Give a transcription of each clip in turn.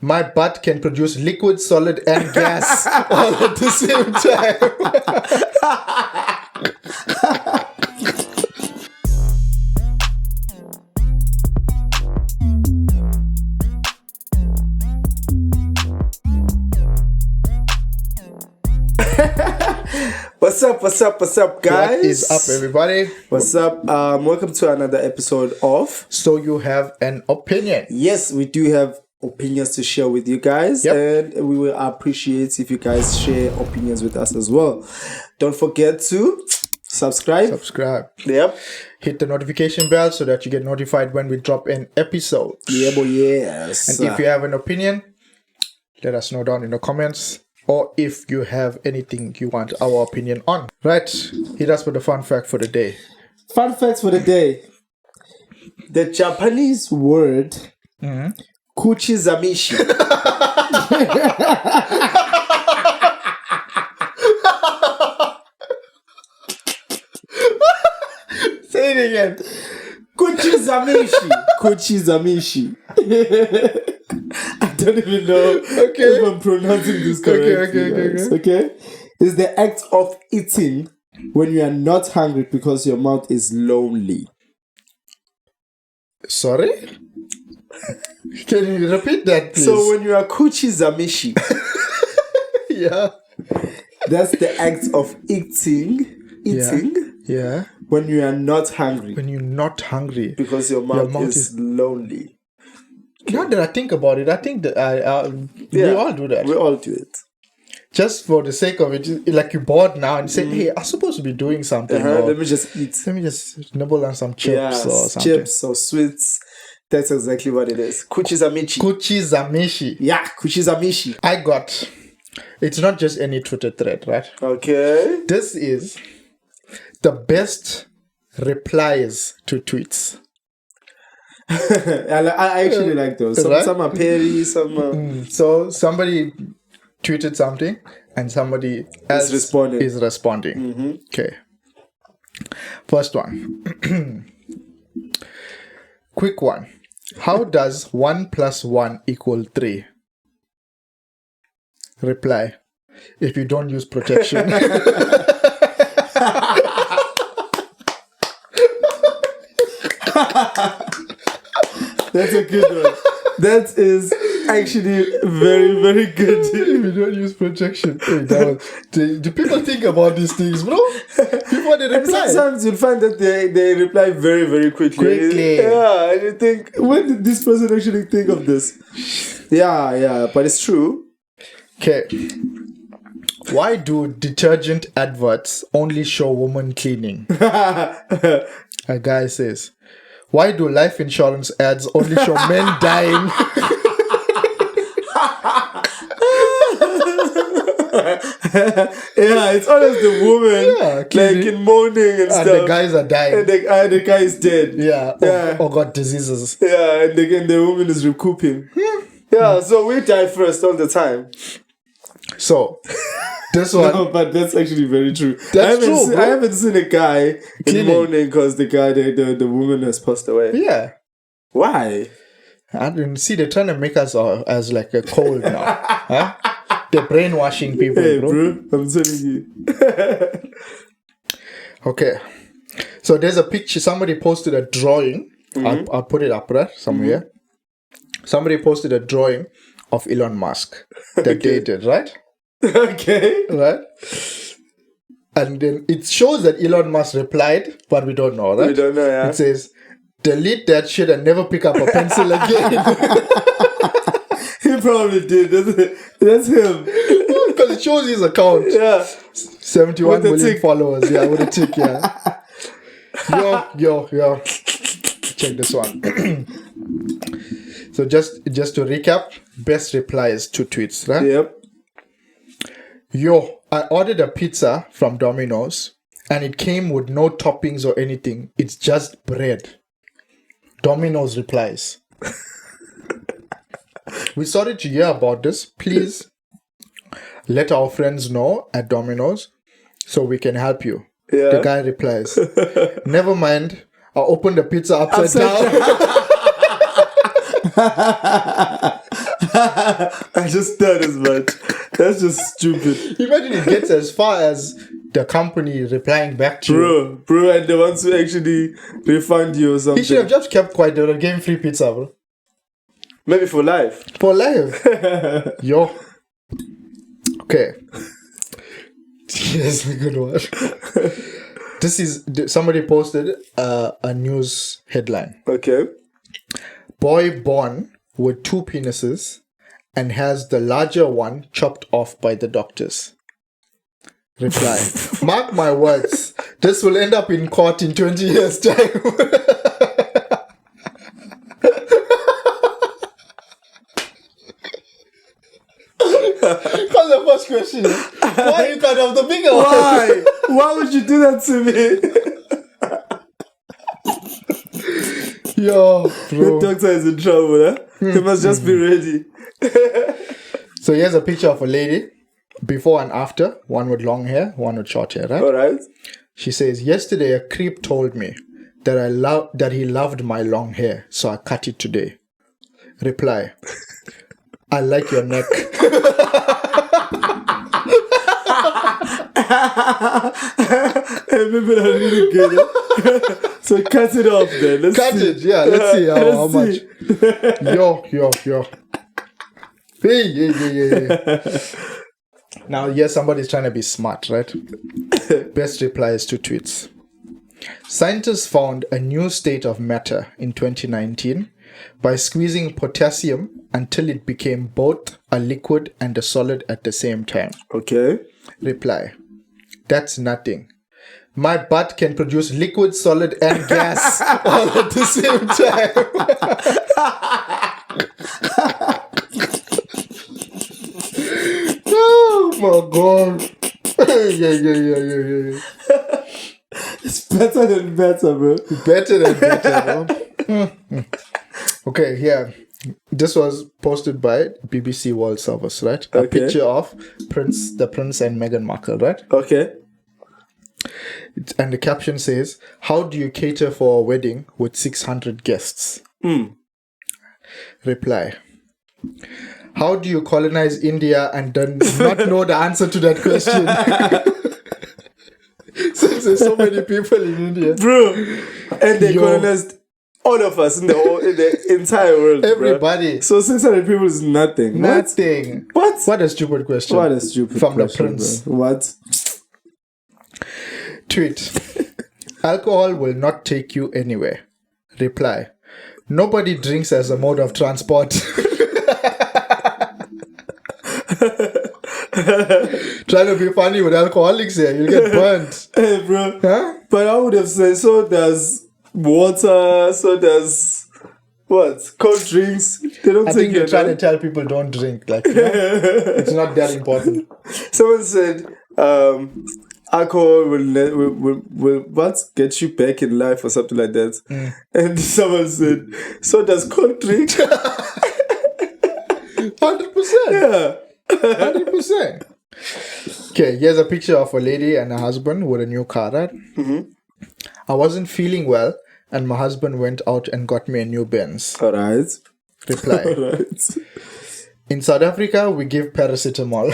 My butt can produce liquid, solid, and gas all at the same time. What's up, guys? What is up, everybody? What's up? Welcome to another episode of So You Have an Opinion. Yes, we do have opinions to share with you guys, and we will appreciate if you guys share opinions with us as well. Don't forget to subscribe. Yep. Hit the notification bell so that you get notified when we drop an episode. Yeah, boy, yes. And if you have an opinion, let us know down in the comments. Or if you have anything you want our opinion on. Right, hit us with the fun fact for the day. Fun facts for the day. The Japanese word kuchizamishi. Say it again. Kuchizamishi. I don't even know if I'm pronouncing this correctly. Okay. It's the act of eating when you are not hungry because your mouth is lonely. Sorry? Can you repeat that, please? So when you are kuchizamishi, yeah, that's the act of eating. Yeah. When you are not hungry. When you're not hungry. Because your mouth is lonely. Now that I think about it, I think that we all do that. We all do it. Just for the sake of it, like you're bored now and you say, hey, I'm supposed to be doing something. Let me just eat. Let me just nibble on some chips or something. Chips or sweets. That's exactly what it is. Kuchizamishi. Yeah, kuchizamishi. It's not just any Twitter thread, right? Okay. This is the best replies to tweets. I actually like those. Some are petty, some are... So somebody tweeted something and somebody else is responding. Mm-hmm. Okay. First one. Quick one. How does 1 + 1 = 3? Reply. If you don't use protection. That's a good one. That is actually very, very good. If you don't use protection. Hey, do people think about these things, bro? People, they reply. And sometimes you'll find that they reply very, very quickly. Yeah, and you think, when did this person actually think of this? Yeah, but it's true. Okay. Why do detergent adverts only show women cleaning? A guy says, why do life insurance ads only show men dying? Yeah, it's always the woman like in mourning and stuff. And the guys are dying. And the guy is dead. Yeah. Or got diseases. Yeah, and again the woman is recouping. Yeah, so we die first all the time. So, this one... No, but that's actually very true. That's true, I haven't seen a guy in mourning because the woman has passed away. Yeah. Why? I didn't see. They're trying to make us as like a cold now. Huh? They're brainwashing people, bro. I'm telling you. Okay. So there's a picture. Somebody posted a drawing. I'll put it up right somewhere. Somebody posted a drawing of Elon Musk that they did, right? Okay. Right? And then it shows that Elon Musk replied, but we don't know, right? We don't know, yeah. It says, delete that shit and never pick up a pencil again. He probably did. That's him. Because it shows his account. Yeah. 71 million followers. Yeah, with a tick, yeah. Yo. Check this one. So just to recap, best replies to tweets, right? Yep. Yo, I ordered a pizza from Domino's and it came with no toppings or anything. It's just bread. Domino's replies. We're sorry to hear about this. Please let our friends know at Domino's so we can help you. Yeah. The guy replies, never mind. I'll open the pizza upside down. I just thought as much. That's just stupid. Imagine it gets as far as the company replying back to you. Bro, and the ones who actually refund you or something. He should have just kept quiet. They would have given free pizza, bro. Maybe for life. For life. Yo. Okay. Here's a good one. Somebody posted a news headline. Okay. Boy born with 2 penises and has the larger one chopped off by the doctors. Reply. Mark my words. This will end up in court in 20 years' time. Because the first question is, why you cut off the bigger one? Why? Why would you do that to me? Yo, bro. The doctor is in trouble, huh? He must just be ready. So here's a picture of a lady, before and after, one with long hair, one with short hair, right? Alright. She says, yesterday a creep told me that he loved my long hair, so I cut it today. Reply. I like your neck. Maybe I really get it. So cut it off then. Let's Cut see. it, yeah. Let's see how much. Yo. Hey, yeah. Now, yes, somebody's trying to be smart, right? Best reply is 2 tweets. Scientists found a new state of matter in 2019 by squeezing potassium until it became both a liquid and a solid at the same time. Okay. Reply. That's nothing. My butt can produce liquid, solid, and gas all at the same time. Oh my god. Yeah. It's better than better, bro. Better than better, bro. Okay, yeah. This was posted by BBC World Service, right? A picture of the Prince and Meghan Markle, right? Okay. And the caption says, how do you cater for a wedding with 600 guests? Reply. How do you colonize India and then not know the answer to that question? Since there's so many people in India. Bro. And they colonized all of us in the entire world. Everybody. Bro. So 600 people is nothing. Nothing. What? What a stupid question. What a stupid From question, the Prince. Bro. What? Tweet. Alcohol will not take you anywhere. Reply. Nobody drinks as a mode of transport. Trying to be funny with alcoholics here. You'll get burnt. Hey, bro. Huh? But I would have said, so does water, so does what? Cold drinks. They don't I take think you're trying to tell people don't drink. Like, it's not that important. Someone said, alcohol will what? Get you back in life or something like that. And someone said, so does cold drink. 100%. Yeah. 100%. Okay, here's a picture of a lady and her husband with a new car, right? I wasn't feeling well, and my husband went out and got me a new Benz. Alright. Reply. Alright. In South Africa, we give paracetamol.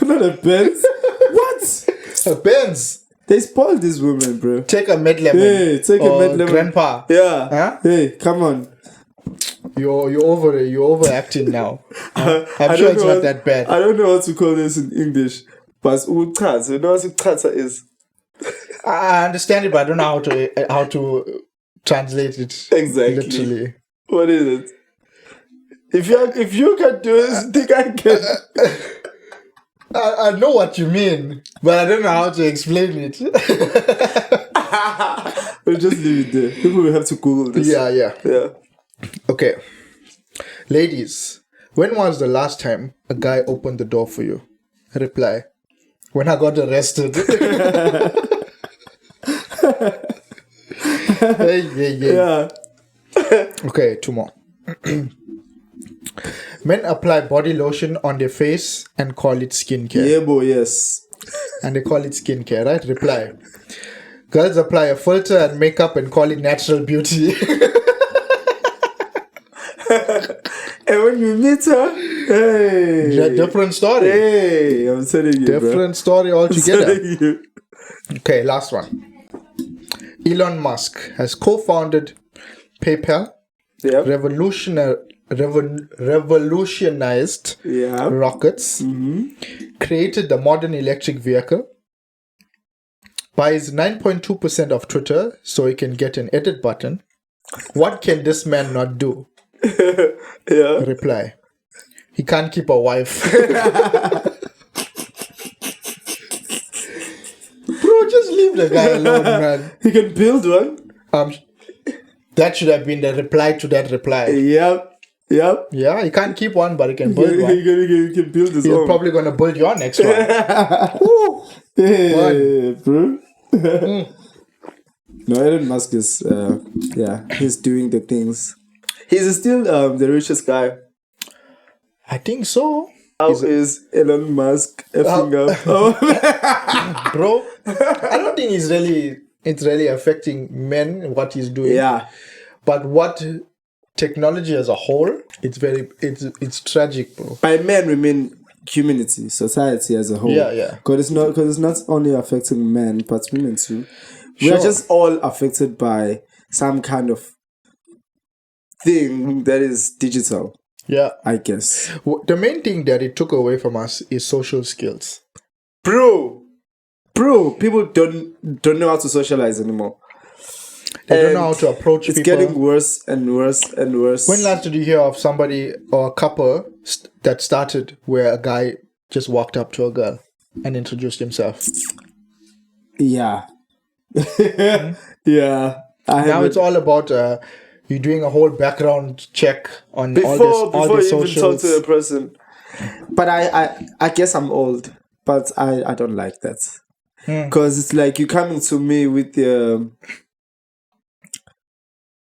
Not a Benz. What? A Benz. They spoiled this woman, bro. Take a med lemon. Hey, take a med lemon. Grandpa. Yeah. Huh? Hey, come on. You're over it. You're overacting now. I'm sure it's not that bad. I don't know what to call this in English. But uchatha. You know what uchatha is? I understand it, but I don't know how to translate it. Exactly. Literally. What is it? If you can do it, I think I can. I know what you mean, but I don't know how to explain it. We'll just leave it there. People will have to Google this. Yeah. Yeah. Okay. Ladies, when was the last time a guy opened the door for you? Reply. When I got arrested. Yeah. Okay, 2 more. Men apply body lotion on their face and call it skincare. Yeah, boy, yes. And they call it skincare, right? Reply. Girls apply a filter and makeup and call it natural beauty. And when you meet her, hey, different story. Hey, I'm telling you, different story altogether. Okay, last one. Elon Musk has co-founded PayPal, revolutionized rockets, created the modern electric vehicle, buys 9.2% of Twitter so he can get an edit button. What can this man not do? Reply. He can't keep a wife. Bro, just leave the guy alone, man. He can build one. That should have been the reply to that reply. Yep. Yeah, he can't keep one, but he can build one. He can build his own. He's probably going to build your next one. Hey, bro. No, Elon Musk is, he's doing the things. He's still the richest guy. I think so. How is Elon Musk effing up? Bro, I don't think it's really affecting men, what he's doing. Yeah. But what technology as a whole, it's tragic, bro. By men, we mean humanity, society as a whole. Yeah. Because it's not only affecting men, but women too. We are just all affected by some kind of thing that is digital. Yeah. I guess. The main thing that it took away from us is social skills. Bro, people don't know how to socialize anymore. They don't know how to approach people. It's getting worse and worse and worse. When last did you hear of somebody or a couple that started where a guy just walked up to a girl and introduced himself? Yeah. Yeah. Now it's all about you doing a whole background check on all before this you even talk to a person. But I guess I'm old, but I don't like that. Because it's like you coming to me with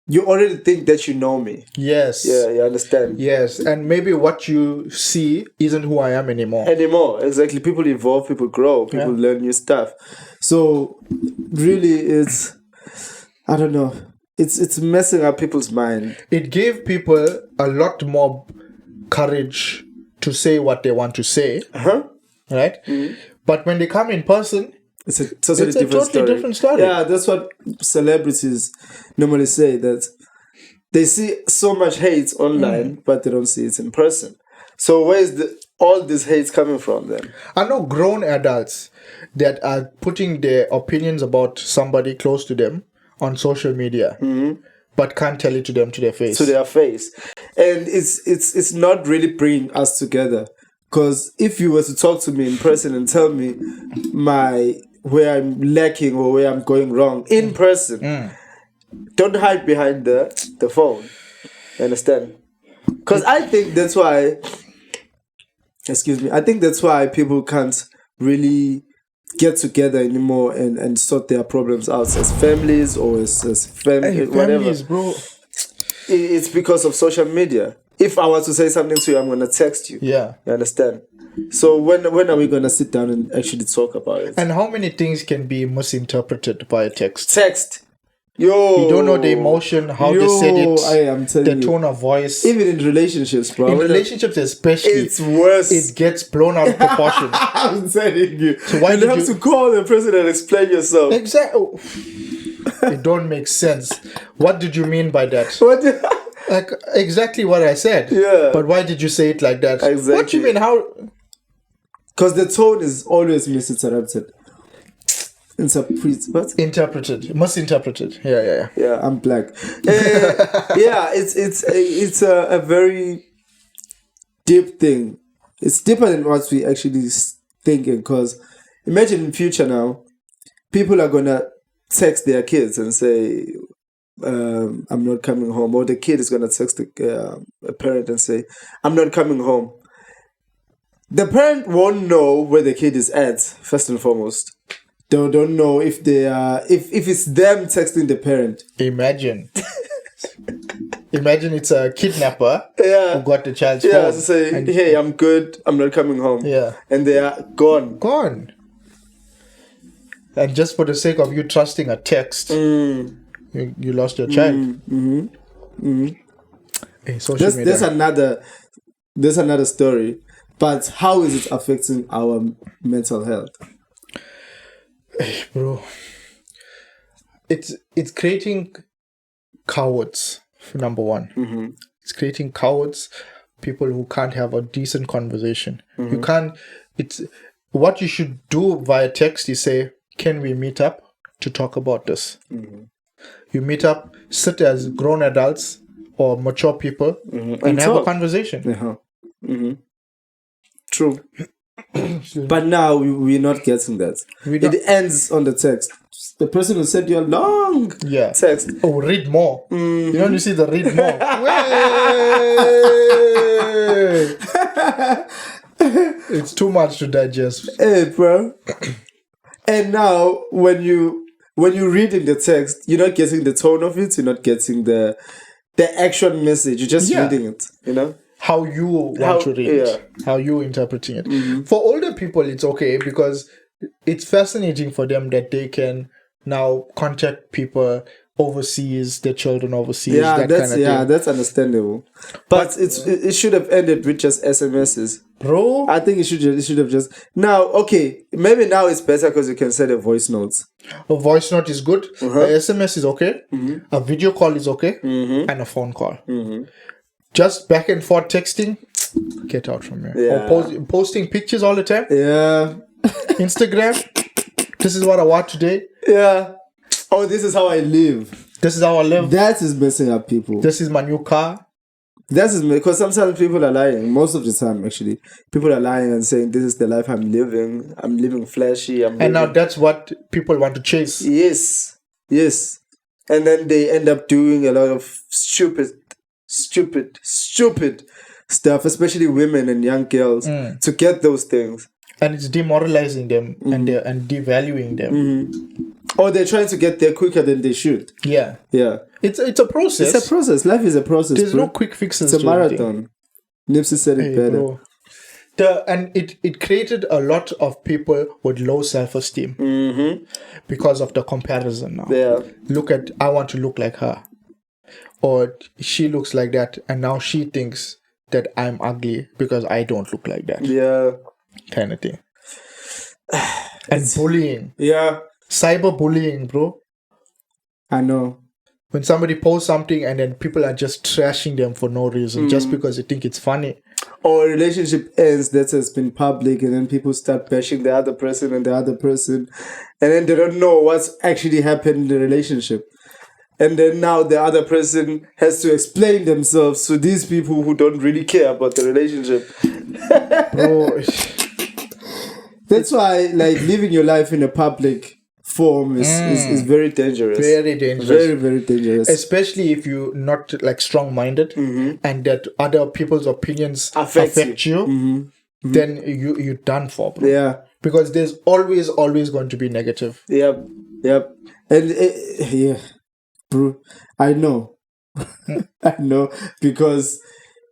you already think that you know me. Yes. Yeah, you understand. Yes, and maybe what you see isn't who I am anymore. Exactly. People evolve, people grow, people learn new stuff. So really it's, I don't know, it's messing up people's mind. It gave people a lot more courage to say what they want to say. Right? But when they come in person, it's a totally different story. Yeah, that's what celebrities normally say, that they see so much hate online, but they don't see it in person. So where's all this hate coming from then? I know grown adults that are putting their opinions about somebody close to them on social media, but can't tell it to them to their face. And it's not really bringing us together. Because if you were to talk to me in person and tell me where I'm lacking or where I'm going wrong in person, don't hide behind the phone. Understand? Because I think that's why, I think that's why people can't really get together anymore and sort their problems out as families or as families, whatever. Bro. It's because of social media. If I was to say something to you, I'm going to text you. Yeah. You understand? So when are we going to sit down and actually talk about it? And how many things can be misinterpreted by a text? Yo. You don't know the emotion, how they said it, I'm telling the tone of voice. Even in relationships, bro. In relationships especially. It's worse. It gets blown out of proportion. I'm telling you. So why you have to call the person and explain yourself. Exactly. It don't make sense. What did you mean by that? Like exactly what I said. Yeah. But why did you say it like that? Exactly. What do you mean? How? Because the tone is always misinterpreted. Interpreted. Misinterpreted. Yeah. Yeah, I'm black. It's a very deep thing. It's deeper than what we actually thinking. Because imagine in future now, people are gonna text their kids and say, I'm not coming home, or the kid is gonna text a parent and say, I'm not coming home. The parent won't know where the kid is at, first and foremost. They don't know if they are if it's them texting the parent. Imagine it's a kidnapper who got the child's phone. Yeah, to say, hey, I'm good, I'm not coming home. Yeah. And they are gone. And just for the sake of you trusting a text, you lost your child. social media. There's another story. But how is it affecting our mental health? Bro, it's creating cowards, number one. Mm-hmm. It's creating cowards, people who can't have a decent conversation. Mm-hmm. You can't. It's what you should do via text is say, can we meet up to talk about this? Mm-hmm. You meet up, sit as grown adults or mature people, and have a conversation. Uh-huh. Mm-hmm. True. But now we're not getting that. It ends on the text. The person will send you a long text. Oh, read more. Mm-hmm. You know, you see the read more. It's too much to digest. Hey, bro. And now, when you read in the text, you're not getting the tone of it. You're not getting the actual message. You're just reading it. You know. How you want to read it, how you interpreting it. Mm-hmm. For older people, it's okay because it's fascinating for them that they can now contact people overseas, their children overseas. That's understandable. But it should have ended with just SMSs, bro. I think it should have just now. Okay, maybe now it's better because you can send a voice notes. A voice note is good. Uh-huh. A SMS is okay. Mm-hmm. A video call is okay, and a phone call. Just back and forth texting, get out from here. Yeah. Or posting pictures all the time. Yeah. Instagram. This is what I want today. Yeah. Oh, this is how I live. This is how I live. That is messing up people. This is my new car. That is because sometimes people are lying. Most of the time, actually, people are lying and saying, "This is the life I'm living. I'm living flashy." And now that's what people want to chase. Yes. And then they end up doing a lot of stupid stuff, especially women and young girls, to get those things. And it's demoralizing them and devaluing them. Or they're trying to get there quicker than they should. Yeah. It's a process. It's a process. Life is a process. There's no quick fixes. It's a marathon. Nipsey said it better. Bro. And it created a lot of people with low self-esteem because of the comparison now. Yeah. Look at, I want to look like her. Or she looks like that, and now she thinks that I'm ugly because I don't look like that. Yeah. Kind of thing. And bullying. Yeah. Cyberbullying, bro. I know. When somebody posts something and then people are just trashing them for no reason, just because they think it's funny. Or a relationship ends that has been public and then people start bashing the other person and then they don't know what's actually happened in the relationship. And then now the other person has to explain themselves to these people who don't really care about the relationship. Bro. That's why, like, living your life in a public form is very dangerous. Very dangerous. Very, very dangerous. Especially if you're not, like, strong-minded and that other people's opinions affect you. Then you're done for, bro. Yeah. Because there's always going to be negative. Yep. And, yeah. Bro, I know. I know. Because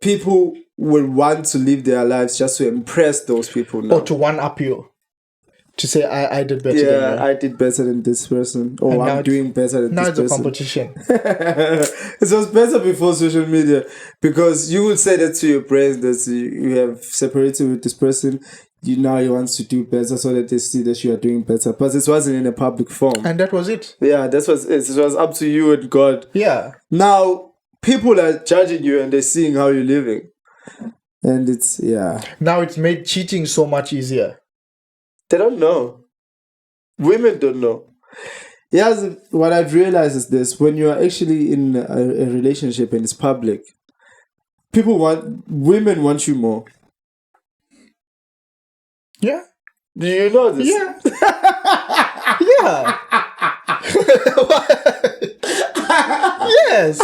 people will want to live their lives just to impress those people now. Or to one-up you. To say, I did better than you. Yeah, I did better than this person. Or I'm doing better than this person. Now it's a competition. It was better before social media. Because you would say that to your friends that you have separated with this person. You want to do better so that they see that you are doing better. But it wasn't in a public form. And that was it. Yeah, that was it. It was up to you and God. Yeah. Now, people are judging you and they're seeing how you're living. And it's, yeah. Now it's made cheating so much easier. They don't know. Women don't know. Yes, what I've realized is this. When you are actually in a relationship and it's public, women want you more. Yeah. Do you know this? Yeah. Yeah. Yes.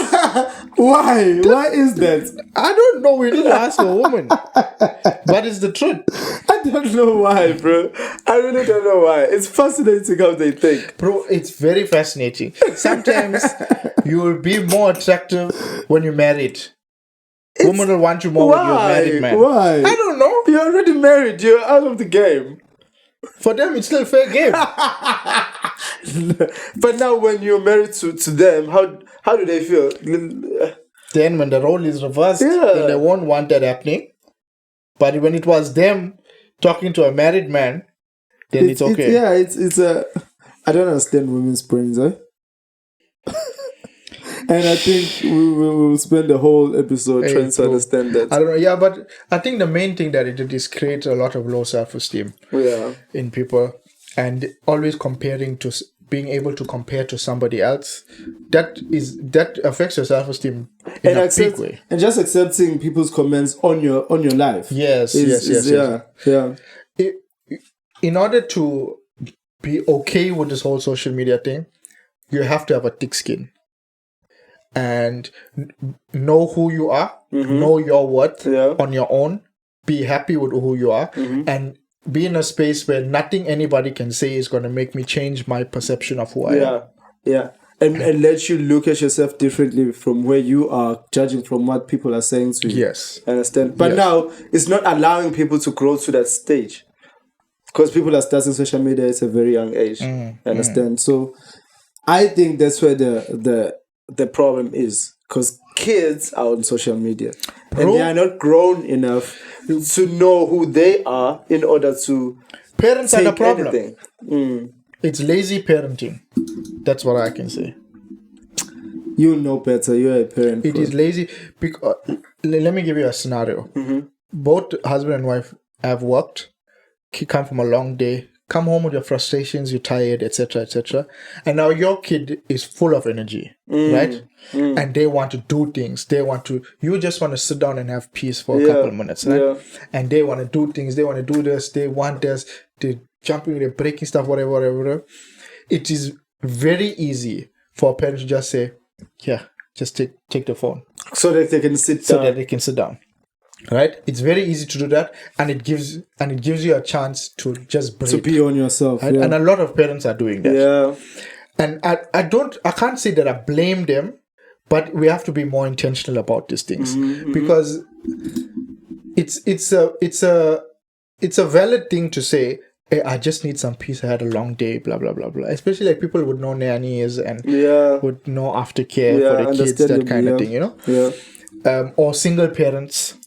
Why? Why is that? I don't know. We need to ask a woman. But it's the truth. I don't know why, bro. I really don't know why. It's fascinating how they think. Bro, it's very fascinating. Sometimes you will be more attractive when you're married. Women will want you more when you're a married man. Why? I don't know. You're already married. You're out of the game. For them, it's still a fair game. But now when you're married to them, how do they feel? Then when the role is reversed, then they won't want that happening. But when it was them talking to a married man, then it's okay. It's a... I don't understand women's brains, eh? And I think we will spend the whole episode trying to understand that. I don't know. Yeah, but I think the main thing that it is creates a lot of low self-esteem in people, and always comparing to being able to compare to somebody else. That affects your self-esteem in a big way. And just accepting people's comments on your life. Yes. In order to be okay with this whole social media thing, you have to have a thick skin and know who you are, know your worth on your own, be happy with who you are, and be in a space where nothing anybody can say is going to make me change my perception of who I am. And let you look at yourself differently from where you are, judging from what people are saying to you. Yes. Understand? But now, it's not allowing people to grow to that stage. Because people are starting social media at a very young age. Understand? So, I think that's where the problem is. Because kids are on social media. And they are not grown enough to know who they are in order to parents are the problem. Anything. It's lazy parenting. That's what I can say. You know better. You're a parent. It is lazy. Because, let me give you a scenario. Both husband and wife have worked, come from a long day, come home with your frustrations, you're tired, etc., etc. And now your kid is full of energy, right? And they want to do things. You just want to sit down and have peace for a couple of minutes, right? And they want to do things. They want to do this. They want this. They're jumping, they're breaking stuff, whatever. It is very easy for a parent to just say, yeah, just take the phone. So that they can sit down. Right? It's very easy to do that, and it gives you a chance to just breathe. To be on yourself. Right? And a lot of parents are doing that. Yeah. And I can't say that I blame them, but we have to be more intentional about these things. Because it's a valid thing to say, hey, I just need some peace. I had a long day, blah, blah, blah, blah. Especially like people would know nannies and would know aftercare for the kids, that kind of thing, you know? Yeah. Or single parents.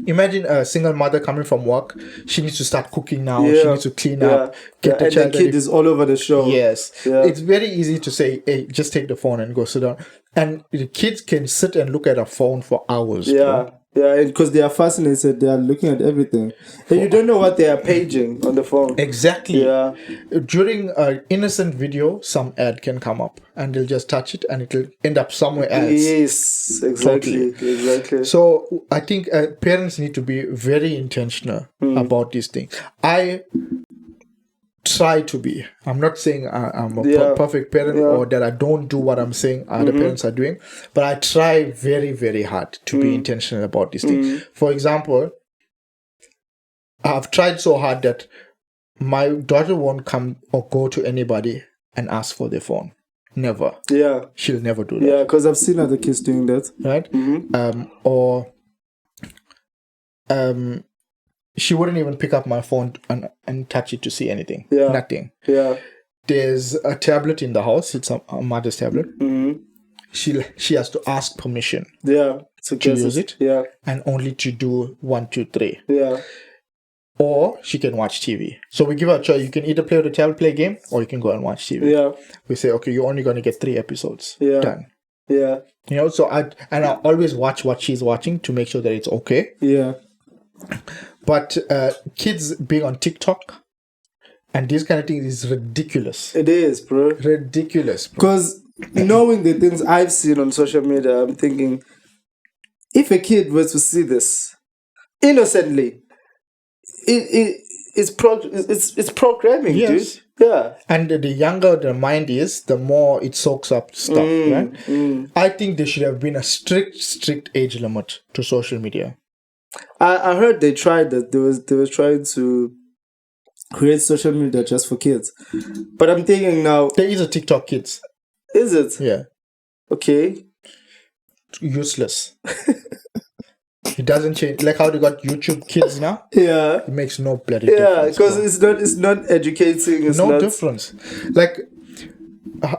Imagine a single mother coming from work. She needs to start cooking now. She needs to clean up. Get the child. And the kid is all over the show. Yes. Yeah. It's very easy to say, hey, just take the phone and go sit down. And the kids can sit and look at a phone for hours. Yeah. Yeah, because they are fascinated. They are looking at everything. And you don't know what they are paging on the phone. Exactly. Yeah. During an innocent video, some ad can come up and they'll just touch it and it'll end up somewhere else. Yes, exactly. Totally. Exactly. So I think parents need to be very intentional about these things. I try to be. I'm not saying I'm a perfect parent or that I don't do what I'm saying other parents are doing, but I try very, very hard to be intentional about these things. For example, I've tried so hard that my daughter won't come or go to anybody and ask for their phone. Never. Yeah. She'll never do that. Yeah, because I've seen other kids doing that. Right? She wouldn't even pick up my phone and touch it to see anything. Yeah. Nothing. Yeah. There's a tablet in the house. It's a mother's tablet. She has to ask permission. Yeah. To use it. Yeah. And only to do 1, 2, 3. Yeah. Or she can watch TV. So we give her a choice. You can either play with the tablet, play a game, or you can go and watch TV. Yeah. We say, okay, you're only going to get 3 episodes. Yeah. Done. Yeah. You know, so I always watch what she's watching to make sure that it's okay. Yeah. But kids being on TikTok and these kind of things is ridiculous. It is, bro. Ridiculous. Because knowing the things I've seen on social media, I'm thinking, if a kid was to see this innocently, it's programming, yes. dude. Yeah. And the younger the mind is, the more it soaks up stuff, right? I think there should have been a strict age limit to social media. I heard they tried that. They was trying to create social media just for kids. But I'm thinking now, there is a TikTok Kids. Is it? Yeah. Okay. Useless. It doesn't change. Like how they got YouTube Kids now. Yeah. It makes no bloody difference. Yeah, because it's not educating. It's no difference. Like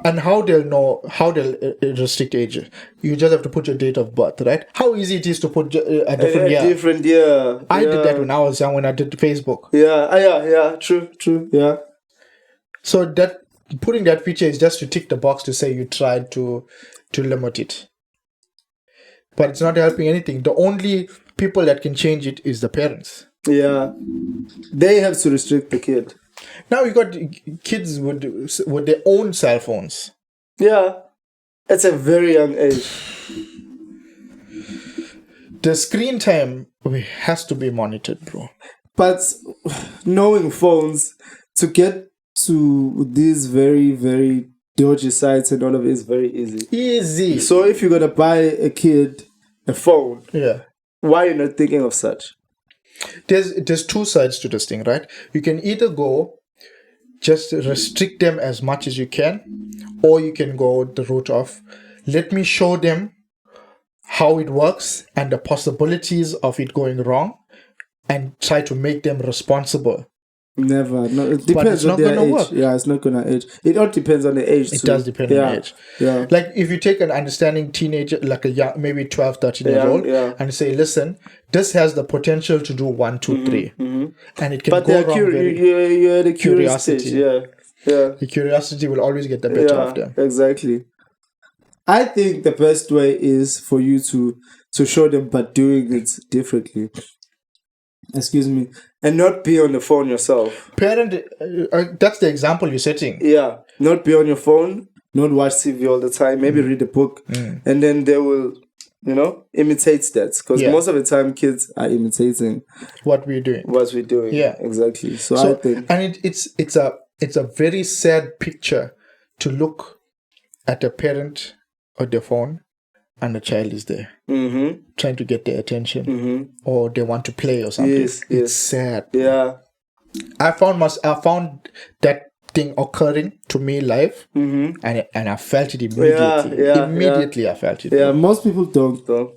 And how they'll know, how they'll restrict age. You just have to put your date of birth, right? How easy it is to put a different year. Different year. I did that when I was young, when I did Facebook. Yeah. True. Yeah. So that putting that feature is just to tick the box to say you tried to limit it. But it's not helping anything. The only people that can change it is the parents. Yeah. They have to restrict the kid. Now you got kids with their own cell phones. Yeah. It's a very young age. The screen time has to be monitored, bro. But knowing phones, to get to these very, very dodgy sites and all of it is very easy. Easy. So if you're going to buy a kid a phone, why are you not thinking of such? There's two sides to this thing, right? You can either go just restrict them as much as you can, or you can go the route of let me show them how it works and the possibilities of it going wrong and try to make them responsible. Never. No, it depends on their age. Work. Yeah, it's not gonna age. It all depends on the age. It does depend on the age. Yeah. Like if you take an understanding teenager, like a young, maybe 12, 13 years old, and say, listen, this has the potential to do 1, 2, 3. And it can go wrong. You're the curiosity. Yeah. The curiosity will always get the better of them. Exactly. I think the best way is for you to show them, but doing it differently. Excuse me. And not be on the phone yourself. Parent, that's the example you're setting. Yeah. Not be on your phone. Not watch TV all the time. Maybe read a book. And then they will, imitate that. Because most of the time kids are imitating what we're doing. Yeah. Exactly. So I think. And it's a very sad picture to look at a parent on their phone and the child is there trying to get their attention or they want to play or something. Yes. It's sad. Yeah. I found that thing occurring to me live and I felt it immediately. I felt it. Yeah, most people don't though.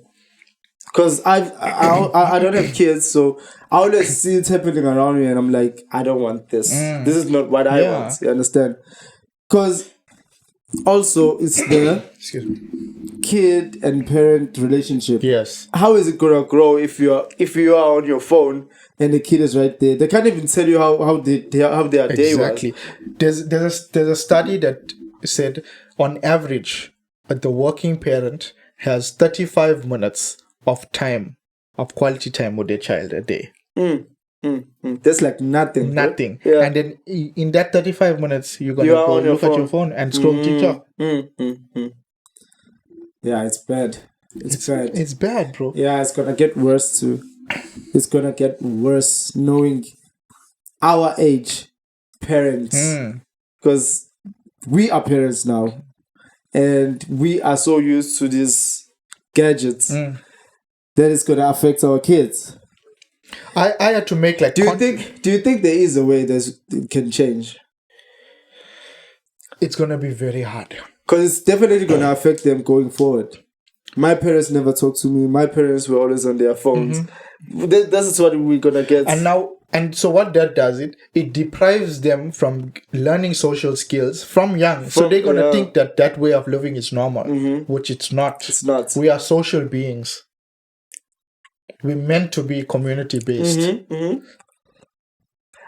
Because I don't have kids, so I always see it happening around me and I'm like, I don't want this. This is not what I want. You understand? Because also it's the kid and parent relationship. Yes. How is it gonna grow if you are on your phone and the kid is right there? They can't even tell you how their day was. Exactly. There's a study that said on average the working parent has 35 minutes of quality time with their child a day. That's like nothing. Nothing. Yeah. And then in that 35 minutes, you're going to go look at your phone and scroll TikTok. Yeah, it's bad. It's bad. It's bad, bro. Yeah, it's going to get worse too. It's going to get worse knowing our age parents. Because we are parents now. And we are so used to these gadgets that it's going to affect our kids. I had to make like. Do you think there is a way that it can change? It's gonna be very hard. Because it's definitely gonna affect them going forward. My parents never talked to me. My parents were always on their phones. That's what we're gonna get. And so what that does, it deprives them from learning social skills from young. So they're gonna think that way of living is normal, which it's not. It's not. We are social beings. We're meant to be community-based.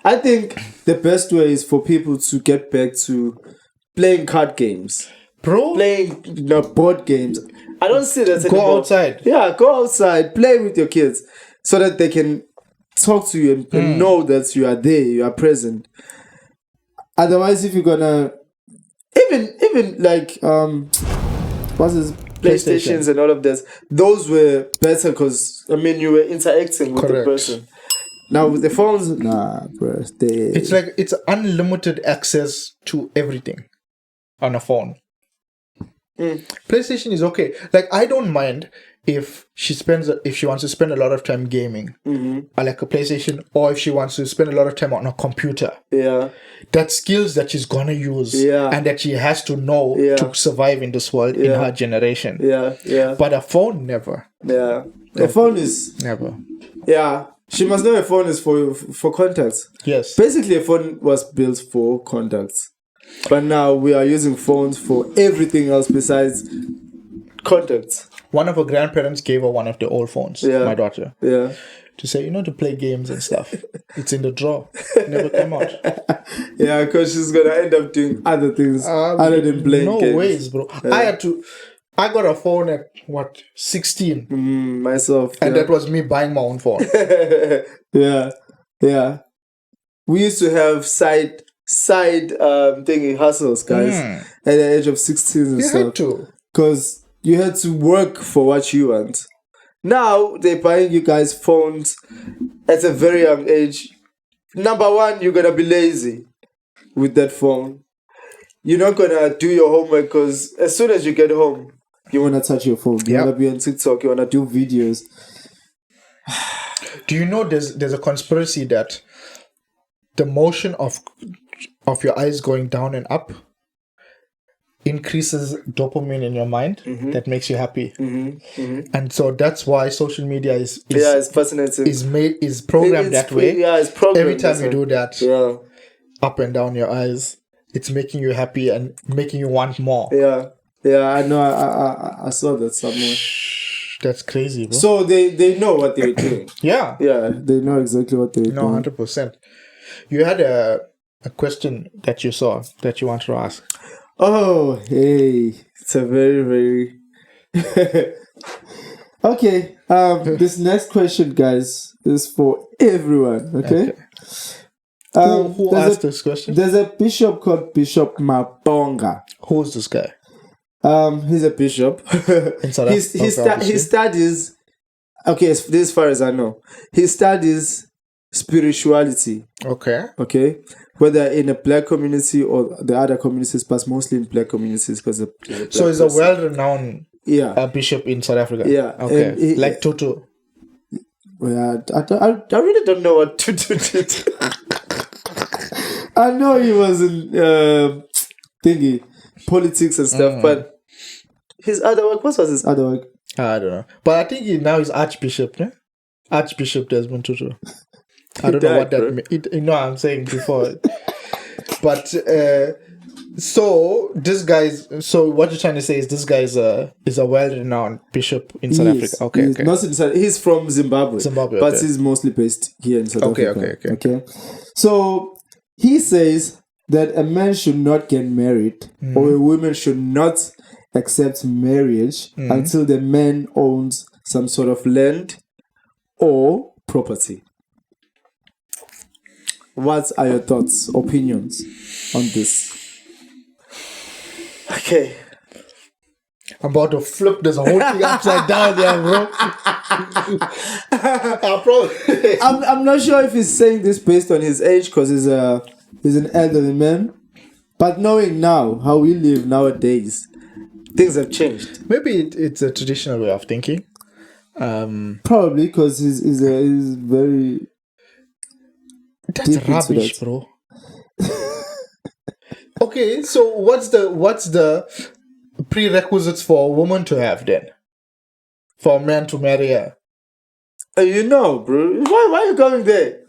I think the best way is for people to get back to playing card games. Bro? Playing board games. I don't see that anymore. Go outside. Yeah, go outside. Play with your kids. So that they can talk to you and know that you are there, you are present. Otherwise, if you're gonna... Even like... what's this? PlayStations and all of this, those were better because you were interacting with the person. Now with the phones, bro, it's like it's unlimited access to everything on a phone. PlayStation is okay. Like I don't mind if she wants to spend a lot of time gaming, I like a PlayStation, or if she wants to spend a lot of time on a computer. Yeah. That's skills that she's gonna use and that she has to know to survive in this world in her generation. Yeah. But a phone, never. Yeah. A phone is never. Yeah. She must know a phone is for contacts. Yes. Basically, a phone was built for contacts. But now we are using phones for everything else besides contacts. One of her grandparents gave her one of the old phones, my daughter. Yeah. To say, to play games and stuff. It's in the drawer. Never come out. Yeah, because she's going to end up doing other things other than playing games. No ways, bro. Yeah. I got a phone at, 16? Myself. And that was me buying my own phone. Yeah. We used to have side thingy hustles, guys, at the age of 16 and stuff. You had to. Because you had to work for what you want. Now, they're buying you guys phones at a very young age. Number one, you're going to be lazy with that phone. You're not going to do your homework because as soon as you get home, you want to touch your phone. You want to be on TikTok. You want to do videos. Do you know there's a conspiracy that the motion of your eyes going down and up increases dopamine in your mind that makes you happy, and so that's why social media is it's fascinating. Is programmed that way. Yeah, it's programmed. Every time you do that, up and down your eyes, it's making you happy and making you want more. Yeah, I know. I saw that somewhere. That's crazy, bro. So they know what they're doing. Yeah, they know exactly what they're doing. No, 100%. You had a question that you saw that you want to ask. Oh, hey. It's a very, very... Okay. This next question, guys, is for everyone, okay? Who asked this question? There's a bishop called Bishop Mabonga. Who's this guy? He's a bishop. In South Africa, he studies... Okay, as far as I know. He studies spirituality. Okay. Whether in a black community or the other communities, but mostly in black communities. So he's a well-renowned bishop in South Africa. Yeah. Okay. Like Tutu. Yeah, I really don't know what Tutu did. I know he was in politics and stuff, but his other work, what was his other work? I don't know. But I think now he's Archbishop, yeah? Archbishop Desmond Tutu. I don't know what that means. I'm saying before. But, so what you're trying to say is this guy is a well-renowned bishop in South Africa. Okay. He's from Zimbabwe. But he's mostly based here in South Africa. Okay. So, he says that a man should not get married or a woman should not accept marriage until the man owns some sort of land or property. What are your thoughts, opinions on this? Okay. I'm about to flip this whole thing upside down there, bro. I'm not sure if he's saying this based on his age because he's an elderly man. But knowing now how we live nowadays, things have changed. Maybe it's a traditional way of thinking. Probably because he's very... That's rubbish, bro. Okay, so what's the prerequisites for a woman to have then? For a man to marry her? Bro. Why are you going there?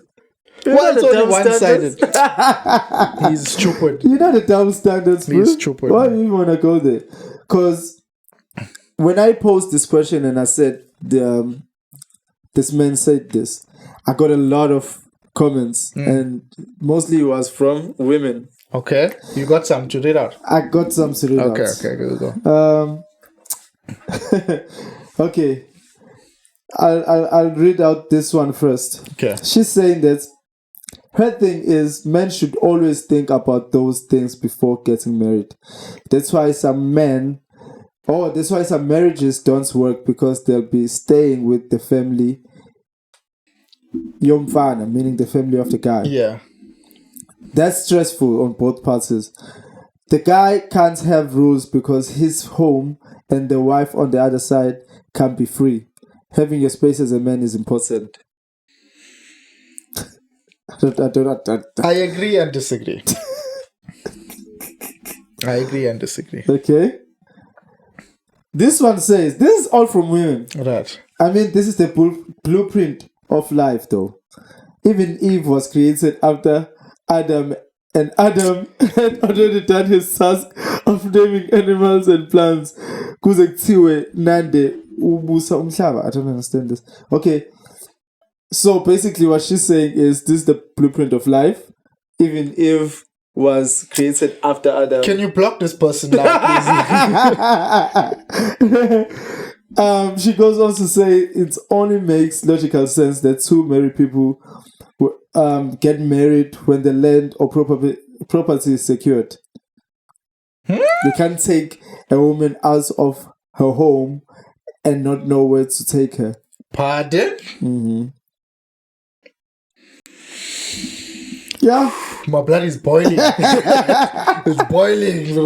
Why it's only one-sided? He's stupid. You know the double standards, bro? He's stupid. Why do you want to go there? Because when I posed this question and I said, this man said this, I got a lot of comments and mostly it was from women. Okay, you got some to read out. I got some to read out. Okay, go. Okay, I'll read out this one first. Okay, she's saying that her thing is men should always think about those things before getting married. That's why some marriages don't work because they'll be staying with the family. Yomfana, meaning the family of the guy. Yeah. That's stressful on both parties. The guy can't have rules because his home and the wife on the other side can't be free. Having your space as a man is important. I agree and disagree. Okay. This one says, this is all from women. Right. I mean, this is the blueprint of life, though. Even Eve was created after Adam and Adam had already done his task of naming animals and plants. Kuze kuthiwe nande ubusa umhlaba. I don't understand this. Okay. So basically what she's saying is this is the blueprint of life. Even Eve was created after Adam. Can you block this person now, please? She goes on to say it only makes logical sense that two married people get married when the land or property is secured. You can't take a woman out of her home and not know where to take her. Pardon? Mm-hmm. Yeah. My blood is boiling. It's boiling, bro.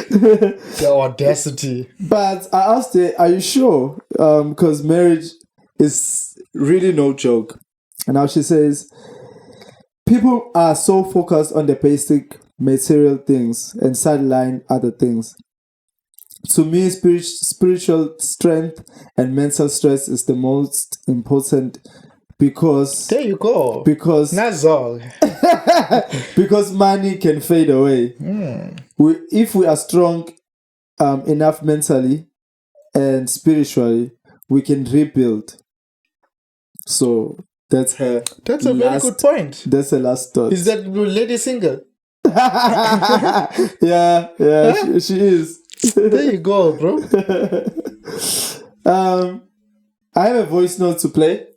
The audacity. But I asked her, are you sure? Because marriage is really no joke. And now she says, people are so focused on the basic material things and sideline other things. To me, spiritual strength and mental stress is the most important because... There you go. Because... That's all. Because money can fade away. If we are strong enough mentally and spiritually, we can rebuild. So that's her. That's a very good point. That's her last thought. Is that lady single? Yeah, she is. There you go, bro. I have a voice note to play.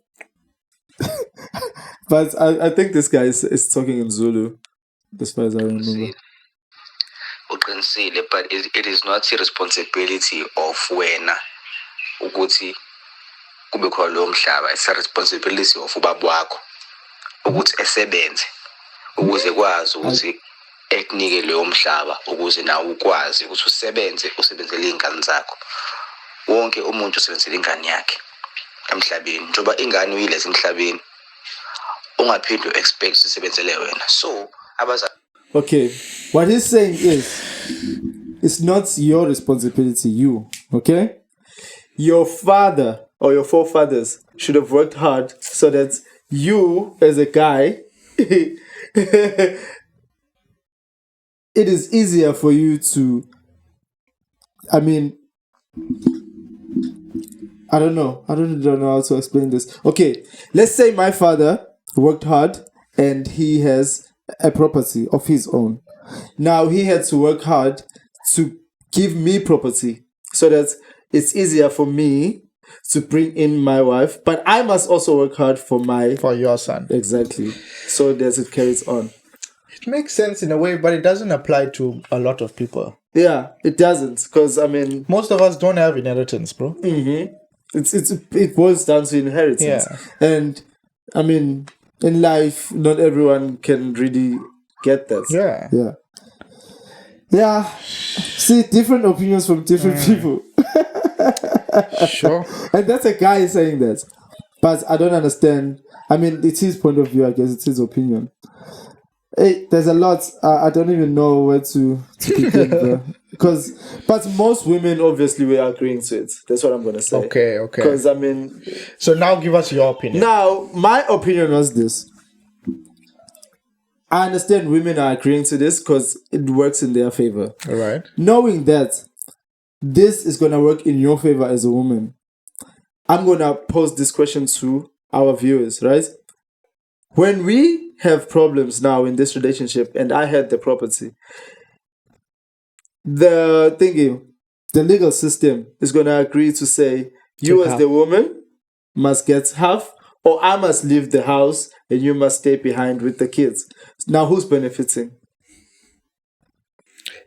But I think this guy is talking in Zulu, as far as I remember. But it is not the responsibility of wena ukuthi kube khona lo mhlaba. It's a responsibility of ubaba wakho ukuthi esebenze ukuze kwazi ukuthi ekunike leyo mhlaba ukuze nawe ukwazi ukuthi usebenzele ingane zakho. Wonke umuntu usebenzele ingane yakhe emhlabeni. Njoba ingane uyilezi emhlabeni ungaphinde expect usebenzele wena. So okay, what he's saying is it's not your responsibility, okay? Your father or your forefathers should have worked hard so that you as a guy it is easier for you to, I don't know how to explain this. Okay, let's say my father worked hard and he has a property of his own. Now he had to work hard to give me property so that it's easier for me to bring in my wife, but I must also work hard for your son. Exactly. So that it carries on. It makes sense in a way, but it doesn't apply to a lot of people. Yeah, it doesn't, because most of us don't have inheritance, bro. Mm-hmm. It boils down to inheritance. Yeah. And in life, not everyone can really get that. Yeah. See, different opinions from different people. Sure. And that's a guy saying that. But I don't understand. It's his point of view, I guess. It's his opinion. Hey, there's a lot. I don't even know where to begin, bro. But most women obviously were agreeing to it. That's what I'm going to say. Okay. Because, So now give us your opinion. Now, my opinion was this. I understand women are agreeing to this because it works in their favor. All right. Knowing that this is going to work in your favor as a woman, I'm going to pose this question to our viewers, right? When we have problems now in this relationship and I had the property, the legal system is going to agree to say, you as the woman must get half, or I must leave the house and you must stay behind with the kids. Now, who's benefiting?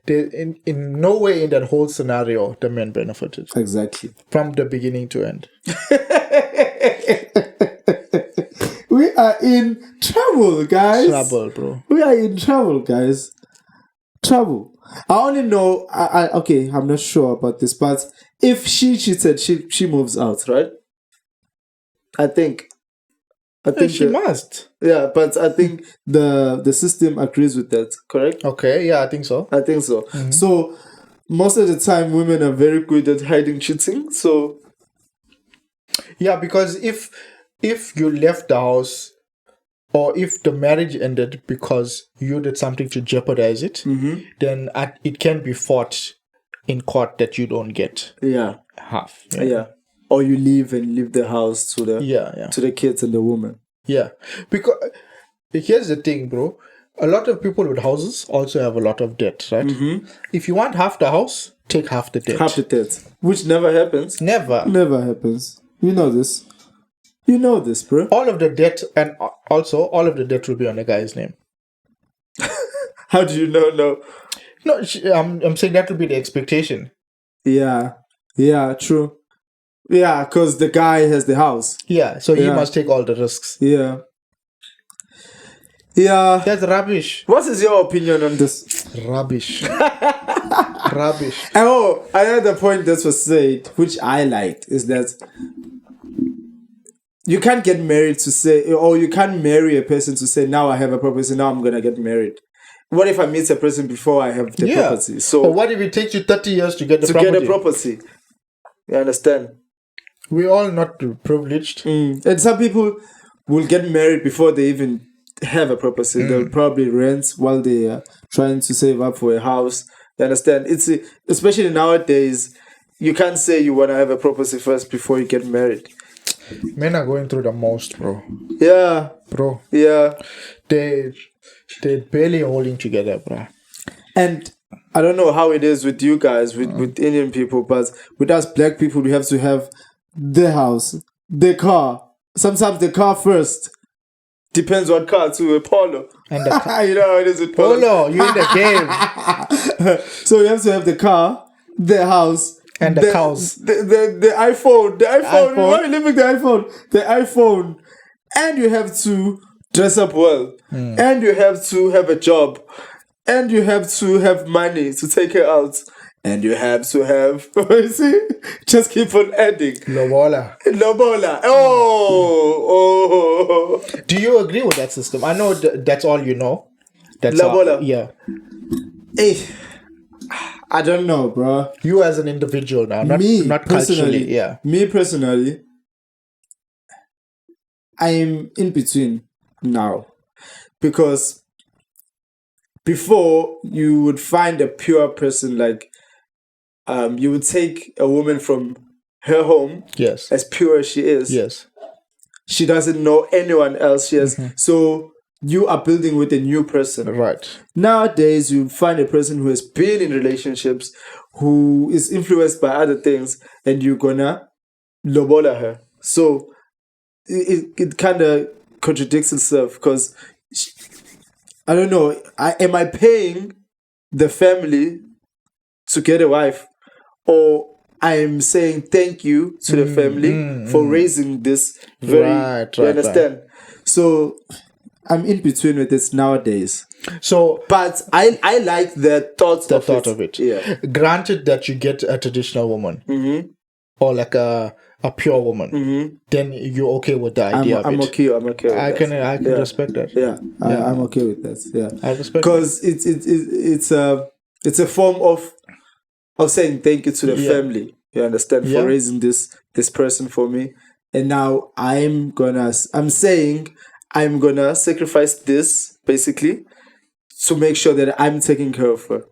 In no way in that whole scenario the men benefited. Exactly. From the beginning to end. We are in trouble, guys. Trouble, bro. We are in trouble, guys. Trouble. I only know, I'm not sure about this, but if she cheated, she moves out, right? I think she must. Yeah, but I think the system agrees with that, correct? Okay, yeah, I think so. Mm-hmm. So most of the time women are very good at hiding cheating. So yeah, because if you left the house or if the marriage ended because you did something to jeopardize it, then it can be fought in court that you don't get half. Yeah. Or you leave the house to the to the kids and the woman. Yeah, because here's the thing, bro. A lot of people with houses also have a lot of debt, right? If you want half the house, take half the debt. Half the debt, which never happens. Never happens. You know this. You know this, bro. All of the debt, and also all of the debt will be on the guy's name. How do you know? No, I'm saying that will be the expectation. Yeah, true. Yeah, because the guy has the house. Yeah, so he must take all the risks. Yeah. That's rubbish. What is your opinion on this? Rubbish. Rubbish. Oh, another point that was said, which I liked, is that you can't get married to say, or you can't marry a person to say, now I have a property, now I'm gonna get married. What if I meet a person before I have the property? So, or what if it takes you 30 years to get the property? Get a property. You understand? We're all not privileged. And some people will get married before they even have a property. They'll probably rent while they are trying to save up for a house. You understand? It's especially nowadays, you can't say you want to have a property first before you get married. Men are going through the most, bro. Yeah. Bro. Yeah. They're barely holding together, bro. And I don't know how it is with you guys, with Indian people, but with us black people, we have to have the house, the car. Sometimes the car first. Depends what car too, a Polo. And the car. You know how it is with Polo, you in the game. So you have to have the car, the house, and the cows. The iPhone. Why are you leaving the iPhone? The iPhone. And you have to dress up well. And you have to have a job. And you have to have money to take her out. And you have to have, see, just keep on adding. Lobola. Oh. Do you agree with that system? I know that's all you know. That's Lobola. Yeah. Hey, I don't know, bro. You as an individual now, not culturally. Yeah. Me personally, I'm in between now. Because before, you would find a pure person like, you would take a woman from her home, as pure as she is. Yes. She doesn't know anyone else. So you are building with a new person. Right. Nowadays, you find a person who has been in relationships, who is influenced by other things, and you're gonna lobola her. So it kind of contradicts itself because I don't know. Am I paying the family to get a wife? Or I'm saying thank you to the family for raising this very... Right, you understand? Right. So I'm in between with this nowadays. So, but I like the thought of it. Yeah. Granted that you get a traditional woman or like a pure woman, then you're okay with the idea of it. I'm okay with that. I can respect that. Yeah. I'm okay with that. Yeah. I respect because it's a form of saying thank you to the family. You understand? For raising this person for me. And now I'm gonna sacrifice this basically to make sure that I'm taking care of her.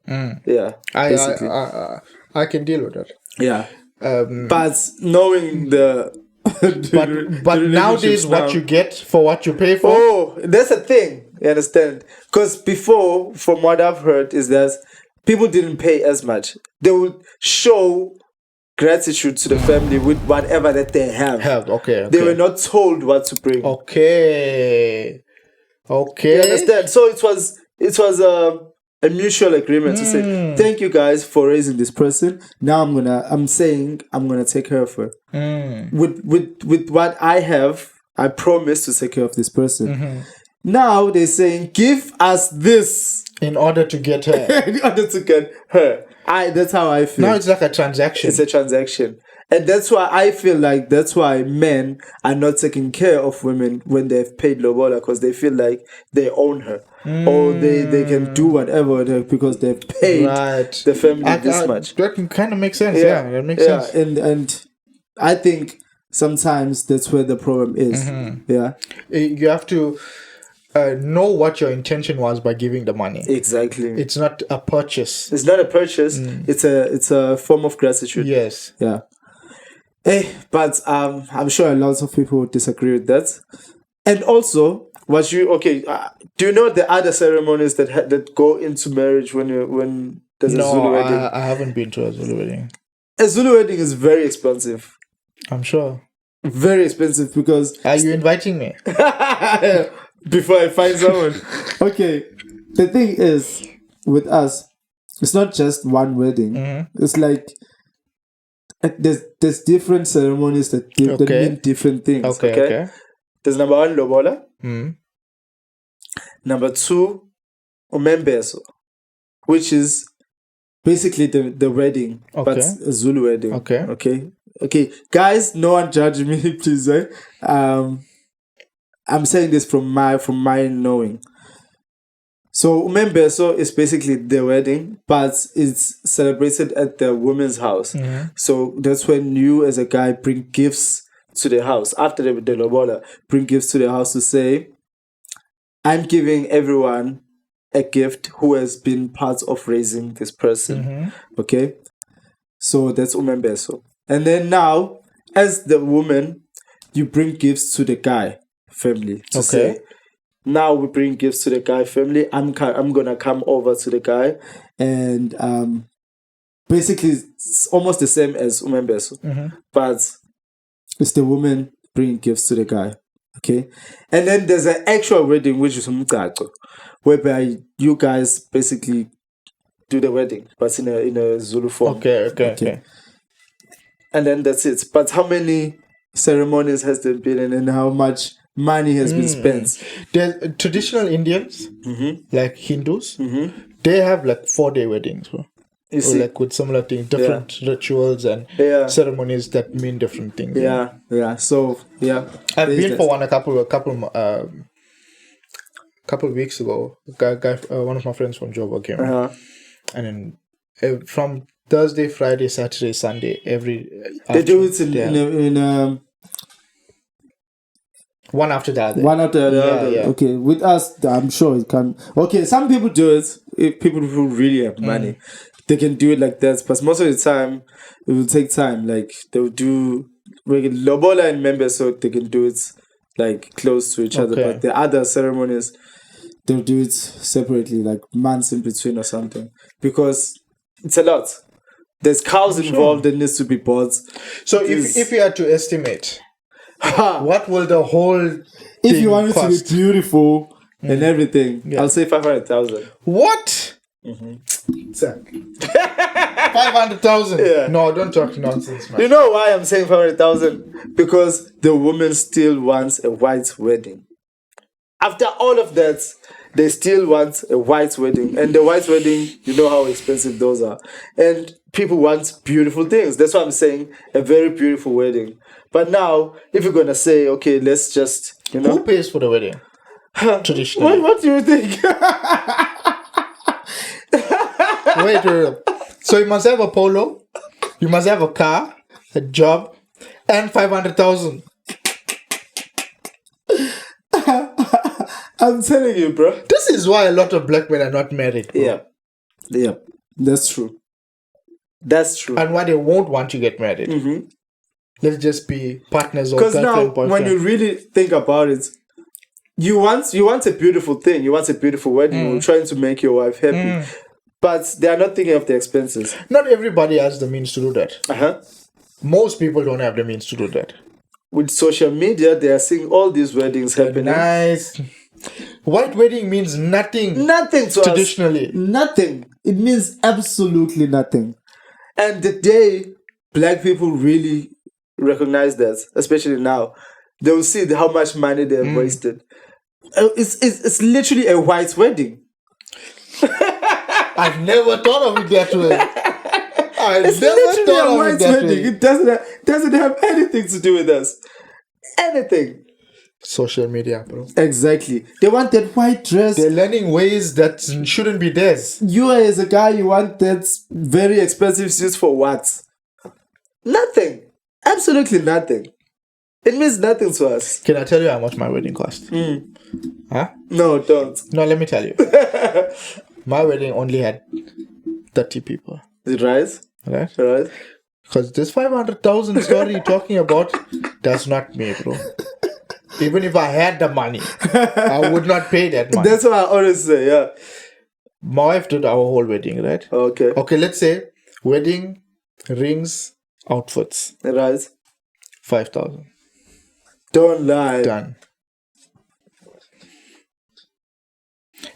Yeah. I can deal with that. Yeah. But knowing but nowadays what you get for what you pay for. Oh, that's a thing. You understand? Because before, from what I've heard, is that people didn't pay as much. They would show gratitude to the family with whatever that they have. Okay. They were not told what to bring. Okay. You understand? So it was a mutual agreement to say, thank you guys for raising this person. Now I'm gonna take care of her. With what I have, I promise to take care of this person. Now they're saying, give us this. In order to get her. That's how I feel. Now it's like a transaction. It's a transaction. And that's why I feel like men are not taking care of women when they've paid lobola, because they feel like they own her. Or they can do whatever with her because they've paid the family this much. That can kind of make sense. Yeah, that makes sense. And I think sometimes that's where the problem is. Yeah. You have to... know what your intention was by giving the money. Exactly. It's not a purchase. It's not a purchase. It's a form of gratitude. Yes. Yeah. Hey, but I'm sure lots of people would disagree with that. And also, do you know the other ceremonies that go into marriage when there's a Zulu wedding? I haven't been to a Zulu wedding. A Zulu wedding is very expensive. I'm sure. Very expensive because... Are you inviting me? Before I find someone. Okay. The thing is, with us, it's not just one wedding. It's like there's different ceremonies that mean different things. Okay. There's number 1, Lobola. Number 2, Umembeso, which is basically the wedding, but a Zulu wedding. Okay. Guys, no one judge me, please. I'm saying this from my knowing. So Umembeso is basically the wedding, but it's celebrated at the woman's house. So that's when you as a guy bring gifts to the house. After the Lobola, bring gifts to the house to say, I'm giving everyone a gift who has been part of raising this person. Okay? So that's Umembeso. And then now, as the woman, you bring gifts to the guy family to say, now we bring gifts to the guy family. I'm gonna come over to the guy, and basically it's almost the same as Umembeso, but it's the woman bringing gifts to the guy. Okay, and then there's an actual wedding, which is umgaqo, whereby you guys basically do the wedding, but in a Zulu form. Okay. And then that's it. But how many ceremonies has there been, and how much money has been spent? There's traditional Indians, like Hindus, they have like 4-day weddings, bro. Or like with similar things, different rituals and ceremonies that mean different things. So I've been for one a couple weeks ago. Guy, one of my friends from Joburg came, and then from Thursday, Friday, Saturday, Sunday, they do it in one after the other. One after the other. Yeah. Okay, with us, I'm sure it can. Okay, some people do it. If people who really have money, they can do it like that. But most of the time, it will take time. Like they will do regular Lobola and members, so they can do it like close to each other. But the other ceremonies, they'll do it separately, like months in between or something, because it's a lot. There's cows involved that needs to be bought. So if you had to estimate, what will the whole if you want it to be beautiful and everything, I'll say 500,000. What? 500,000? Yeah. No, don't talk nonsense, man. You know why I'm saying 500,000? Because the woman still wants a white wedding. After all of that, they still want a white wedding. And the white wedding, you know how expensive those are. And people want beautiful things. That's why I'm saying a very beautiful wedding. But now, if you're going to say, okay, let's just, Who pays for the wedding? Traditionally. What do you think? Wait. So you must have a polo, you must have a car, a job, and 500,000. I'm telling you, bro. This is why a lot of black men are not married, bro. Yeah. That's true. And why they won't want to get married. Let's just be partners or girlfriend, now, boyfriend. When you really think about it, you want a beautiful thing. You want a beautiful wedding. You're trying to make your wife happy. But they are not thinking of the expenses. Not everybody has the means to do that. Most people don't have the means to do that. With social media, they are seeing all these weddings happening. Nice. White wedding means nothing. Nothing to traditionally. Us. Nothing. It means absolutely nothing. And the day black people really recognize that, especially now, they will see how much money they have wasted. It's literally a white wedding. I've never thought of it that way. It's literally a white wedding. It doesn't have anything to do with us. Anything. Social media, bro. Exactly. They want that white dress. They're learning ways that shouldn't be theirs. You as a guy, you want that very expensive suit for what? Nothing. Absolutely nothing. It means nothing to us. Can I tell you how much my wedding cost? Huh? No, don't. No, let me tell you. My wedding only had 30 people. Right? Right? Right? Because this 500,000 story you're talking about, that's not me, bro. Even if I had the money, I would not pay that money. That's what I always say, yeah. My wife did our whole wedding, right? Okay. Okay, let's say wedding, rings, outfits. Right. 5,000. Don't lie. Done.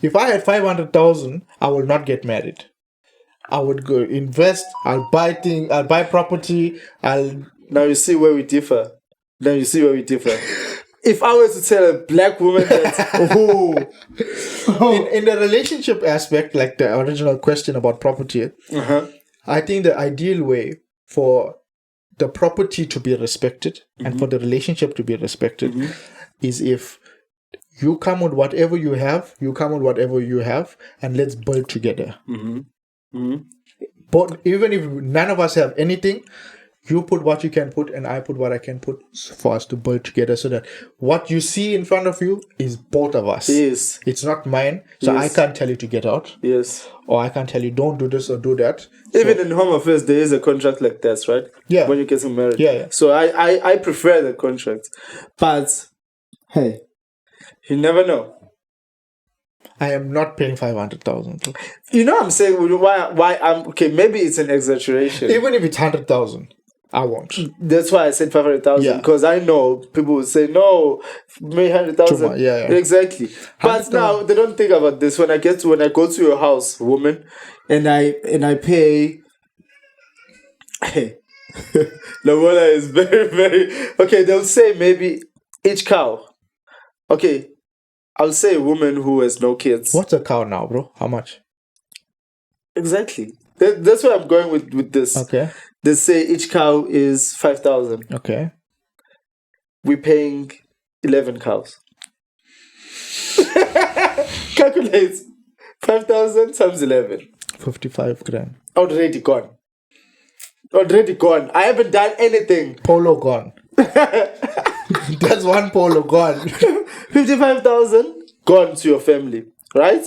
If I had 500,000, I will not get married. I would go invest. I'll buy things. I'll buy property. Now you see where we differ. If I were to tell a black woman that, in the relationship aspect, like the original question about property, I think the ideal way for the property to be respected and for the relationship to be respected is if you come with whatever you have, and let's build together. But even if none of us have anything, you put what you can put and I put what I can put for us to build together, so that what you see in front of you is both of us. Yes. It's not mine. So I can't tell you to get out. Yes. Or I can't tell you don't do this or do that. Even in home affairs, there is a contract like that, right? Yeah. When you're getting married. Yeah. So I prefer the contract. But, hey, you never know. I am not paying 500,000. You know what I'm saying? Why I'm... Okay, maybe it's an exaggeration. Even if it's 100,000, I won't. That's why I said 500,000. Yeah. Because I know people will say, no, maybe 100,000. Yeah. Exactly. But now, they don't think about this. When I go to your house, woman, and I pay... Hey, Lobola is very, very... Okay, they'll say maybe each cow. Okay, I'll say a woman who has no kids. What's a cow now, bro? How much? Exactly. That's where I'm going with this. Okay. They say each cow is 5,000. Okay. We're paying 11 cows. Calculate. 5,000 times 11. 55 grand. Already gone. I haven't done anything. Polo gone. That's one polo gone. 55,000 gone to your family, right?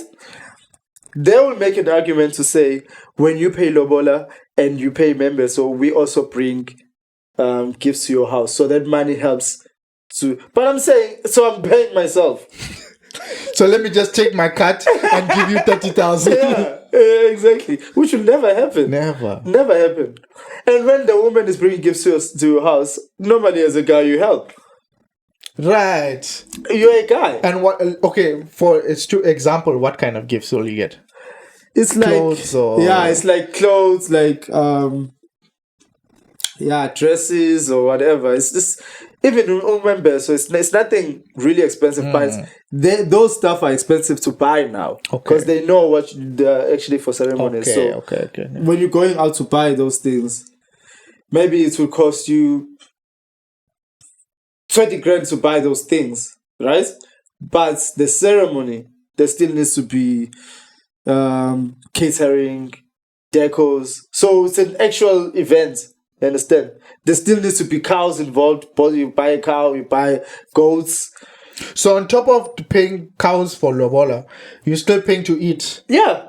They will make an argument to say, when you pay Lobola and you pay members, so we also bring gifts to your house. So that money helps to... But I'm saying, so I'm paying myself. So let me just take my cut and give you 30,000. Yeah, exactly. Which will never happen. Never happen. And when the woman is bringing gifts to your house, normally as a guy you help. Right. You're a guy. And what? Okay, for example, what kind of gifts will you get? It's clothes like it's like clothes, like dresses or whatever. It's just even members, so it's nothing really expensive. But those stuff are expensive to buy now because they know what they're actually for ceremonies. Okay. When you're going out to buy those things, maybe it will cost you 20 grand to buy those things, right? But the ceremony, there still needs to be catering, decors. So it's an actual event. You understand? There still needs to be cows involved. But you buy a cow, you buy goats. So on top of paying cows for Lobola, you're still paying to eat. Yeah.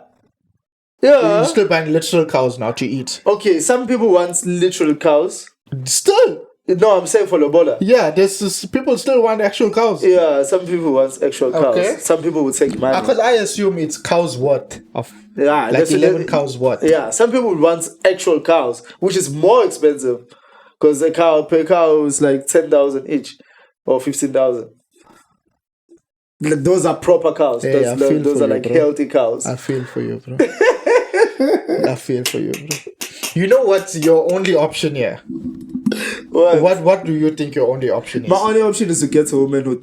You're still buying literal cows now to eat. Okay, some people want literal cows. Still. No, I'm saying for Lobola. Yeah, people still want actual cows. Yeah, some people want actual cows. Okay. Some people will take money. Because I assume it's cows worth of... Yeah, like 11 cows worth. Yeah, some people want actual cows, which is more expensive. Because a cow per cow is like 10,000 each. Or 15,000. Those are proper cows. Yeah, those are like healthy cows. I feel for you, bro. You know what's your only option here? What do you think your only option is? My only option is to get a woman who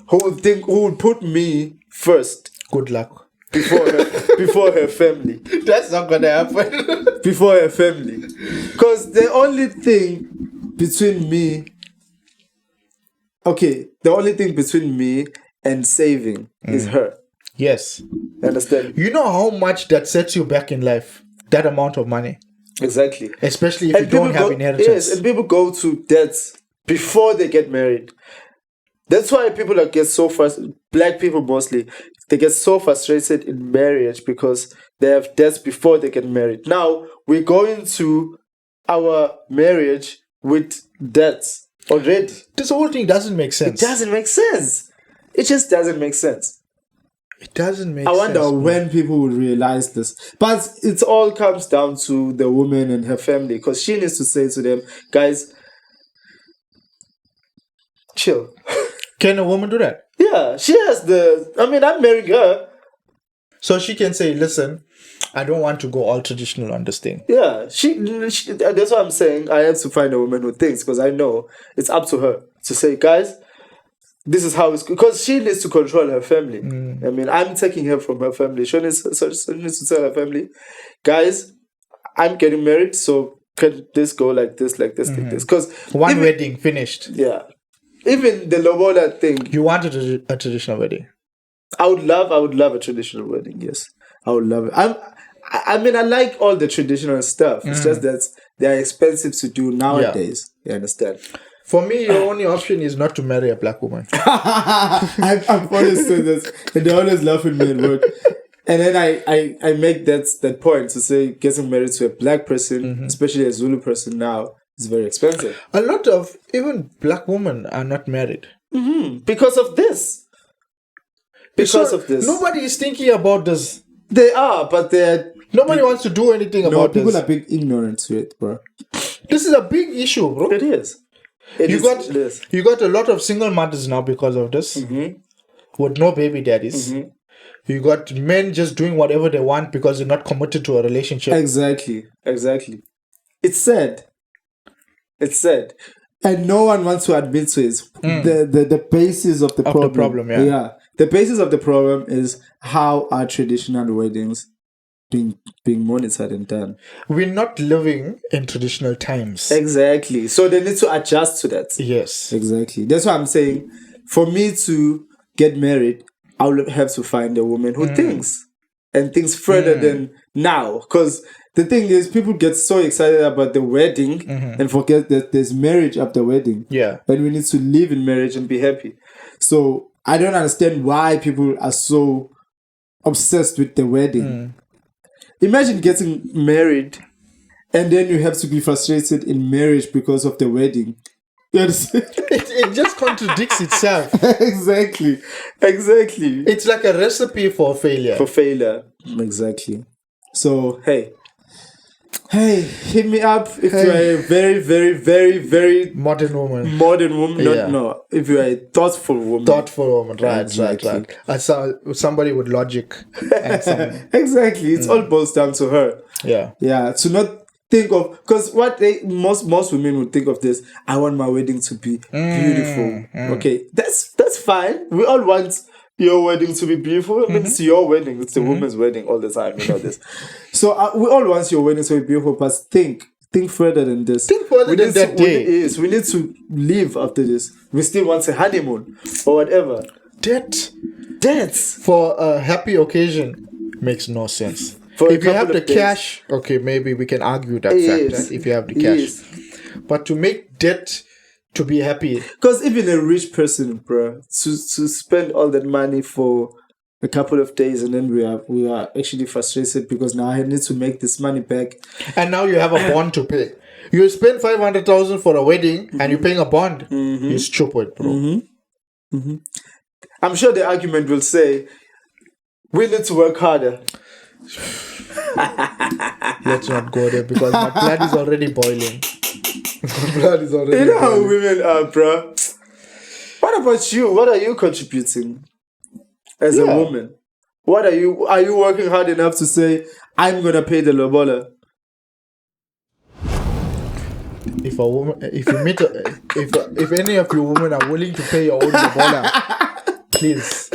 would put me first. Good luck. Before her family. That's not gonna happen. Before her family. Because the only thing between me and saving is her. Yes. Understand? You know how much that sets you back in life? That amount of money. Exactly. Especially if you don't have inheritance. Yes, and people go to debts before they get married. That's why people that get so frustrated, black people mostly, they get so frustrated in marriage because they have debts before they get married. Now, we go into our marriage with debts already. This whole thing doesn't make sense. It doesn't make sense. It just doesn't make sense. It doesn't make I sense. wonder when people will realize this. But it all comes down to the woman and her family, because she needs to say to them, guys, chill. Can a woman do that? Yeah, she has I'm marrying her. So she can say, listen, I don't want to go all traditional on this thing. Yeah, she that's what I'm saying. I have to find a woman who thinks, because I know it's up to her to say, guys, this is how it's, because she needs to control her family. I mean, I'm taking her from her family. She needs to tell her family, guys, I'm getting married, so can this go like this, like this, like this? Because one wedding finished. Yeah, even the Lobola thing. You wanted a traditional wedding. I would love a traditional wedding. Yes, I would love it. I mean, I like all the traditional stuff. It's just that they are expensive to do nowadays. You understand? For me, your only option is not to marry a black woman. I've always said this, and they always laugh at me at work. And then I make that point to say getting married to a black person, especially a Zulu person now, is very expensive. A lot of even black women are not married. Because of this. Because of this. Nobody is thinking about this. They are, but they're... Nobody wants to do anything about this. People are big ignorant to it, bro. This is a big issue, bro. It is. You got a lot of single mothers now because of this, with no baby daddies. You got men just doing whatever they want because they're not committed to a relationship. Exactly. It's sad. And no one wants to admit to it. The basis of the problem. Yeah. The basis of the problem is how are traditional weddings being monitored and done. We're not living in traditional times. Exactly. So they need to adjust to that. Yes. Exactly. That's what I'm saying. For me to get married, I will have to find a woman who thinks and thinks further than now. Because the thing is, people get so excited about the wedding and forget that there's marriage after wedding. Yeah. And we need to live in marriage and be happy. So I don't understand why people are so obsessed with the wedding. Imagine getting married and then you have to be frustrated in marriage because of the wedding. You understand? It just contradicts itself. Exactly. It's like a recipe for failure. Exactly. So, hey, hit me up if you are a very, very, very, very modern woman. If you are a thoughtful woman. Right. Somebody with logic. And Exactly. It all boils down to her. Yeah. To not think of, because what most women would think of this, I want my wedding to be beautiful. Okay, that's fine. We all want your wedding to be beautiful. I mean, it's your wedding. It's the woman's wedding all the time. You know this. So we all want your wedding to be beautiful, but think further than this. Think further than that day. We need to live after this. We still want a honeymoon or whatever. Debts for a happy occasion makes no sense. If you have the cash, okay, maybe we can argue that fact. If you have the cash, but to make debt to be happy, because even a rich person, bro, to spend all that money for a couple of days and then we are actually frustrated because now I need to make this money back, and now you have a bond to pay. You spend 500,000 for a wedding and you're paying a bond. You're stupid, bro. I'm sure the argument will say we need to work harder. Let's not go there because my blood is already boiling. You know how women are, bro. What about you? What are you contributing as a woman? What are you working hard enough to say, I'm gonna pay the Lobola? If a woman, if you meet, if any of you women are willing to pay your own Lobola, please.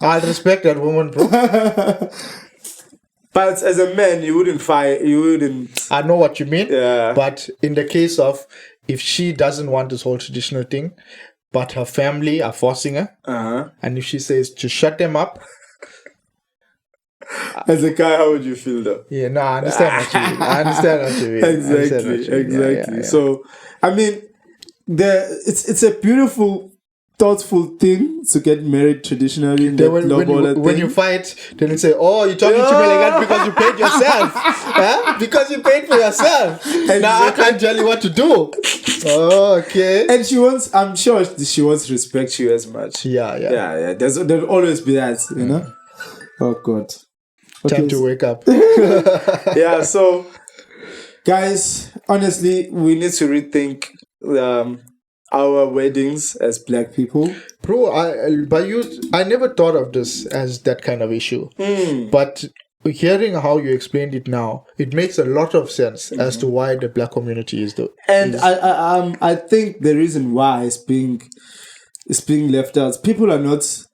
I'll respect that woman, bro. But as a man, you wouldn't. I know what you mean. Yeah. But in the case of if she doesn't want this whole traditional thing, but her family are forcing her, and if she says to shut them up, As a guy, how would you feel though? Yeah, no, I understand what you mean. I understand what you mean. Exactly. Yeah. So, I mean, it's a beautiful, thoughtful thing to get married traditionally. In Then when you fight, then you say, "Oh, you're talking to me like that because you paid yourself, huh? Because you paid for yourself. Now I can't tell you what to do." Oh, okay. And I'm sure she wants to respect you as much. Yeah. There'll always be that, you know. Oh God. Time to wake up. Yeah. So, guys, honestly, we need to rethink our weddings as Black people. Bro, I never thought of this as that kind of issue. But hearing how you explained it now, it makes a lot of sense as to why the Black community is the. And I think the reason why it's being left out, people are not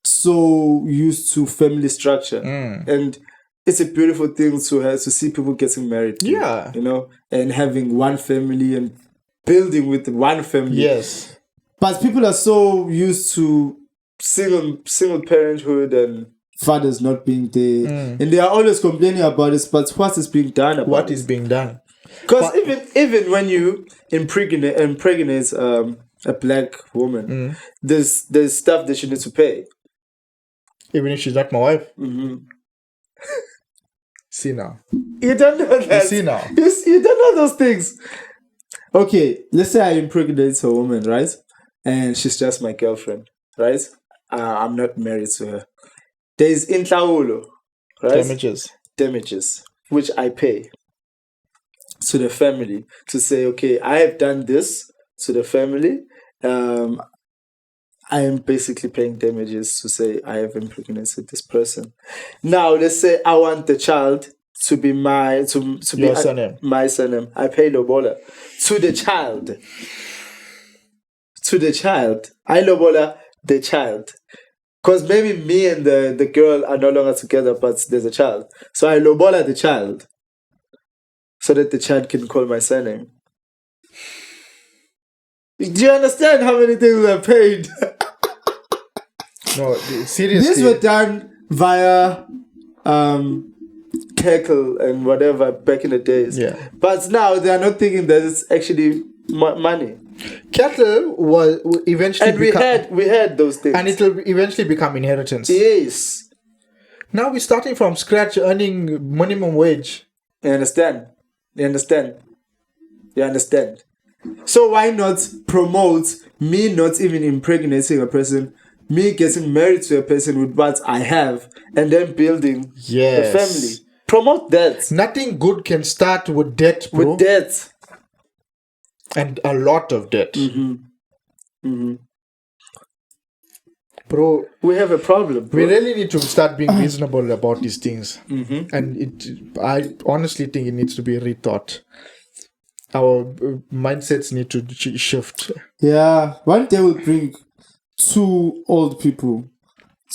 so used to family structure, and it's a beautiful thing to see people getting married. Yeah, you know, and having one family and building with one family. Yes, but people are so used to single parenthood and fathers not being there, and they are always complaining about this. But what is being done about what is being done? Because even when you impregnate a Black woman, there's stuff that you need to pay. Even if she's not my wife. See now. You don't know that. You see now. You don't know those things. Okay, let's say I impregnate a woman, right? And she's just my girlfriend, right? I'm not married to her. There's intlawulo, right? Damages, which I pay to the family to say, okay, I have done this to the family. I am basically paying damages to say I have impregnated this person. Now, let's say I want the child to be my surname. My surname. I pay Lobola to the child. I Lobola the child. Because maybe me and the girl are no longer together, but there's a child. So I Lobola the child so that the child can call my surname. Do you understand how many things I paid? No, seriously. These were done via Keckle and whatever back in the days. Yeah. But now they are not thinking that it's actually money. Cattle will eventually we had those things. And it will eventually become inheritance. Yes. Now we're starting from scratch earning minimum wage. You understand? So why not promote me not even impregnating a person, me getting married to a person with what I have, and then building a family? Promote that. Nothing good can start with debt, bro. With debt. And a lot of debt. Bro, we have a problem, bro. We really need to start being reasonable about these things. And I honestly think it needs to be rethought. Our mindsets need to shift. Yeah. One day we'll bring two old people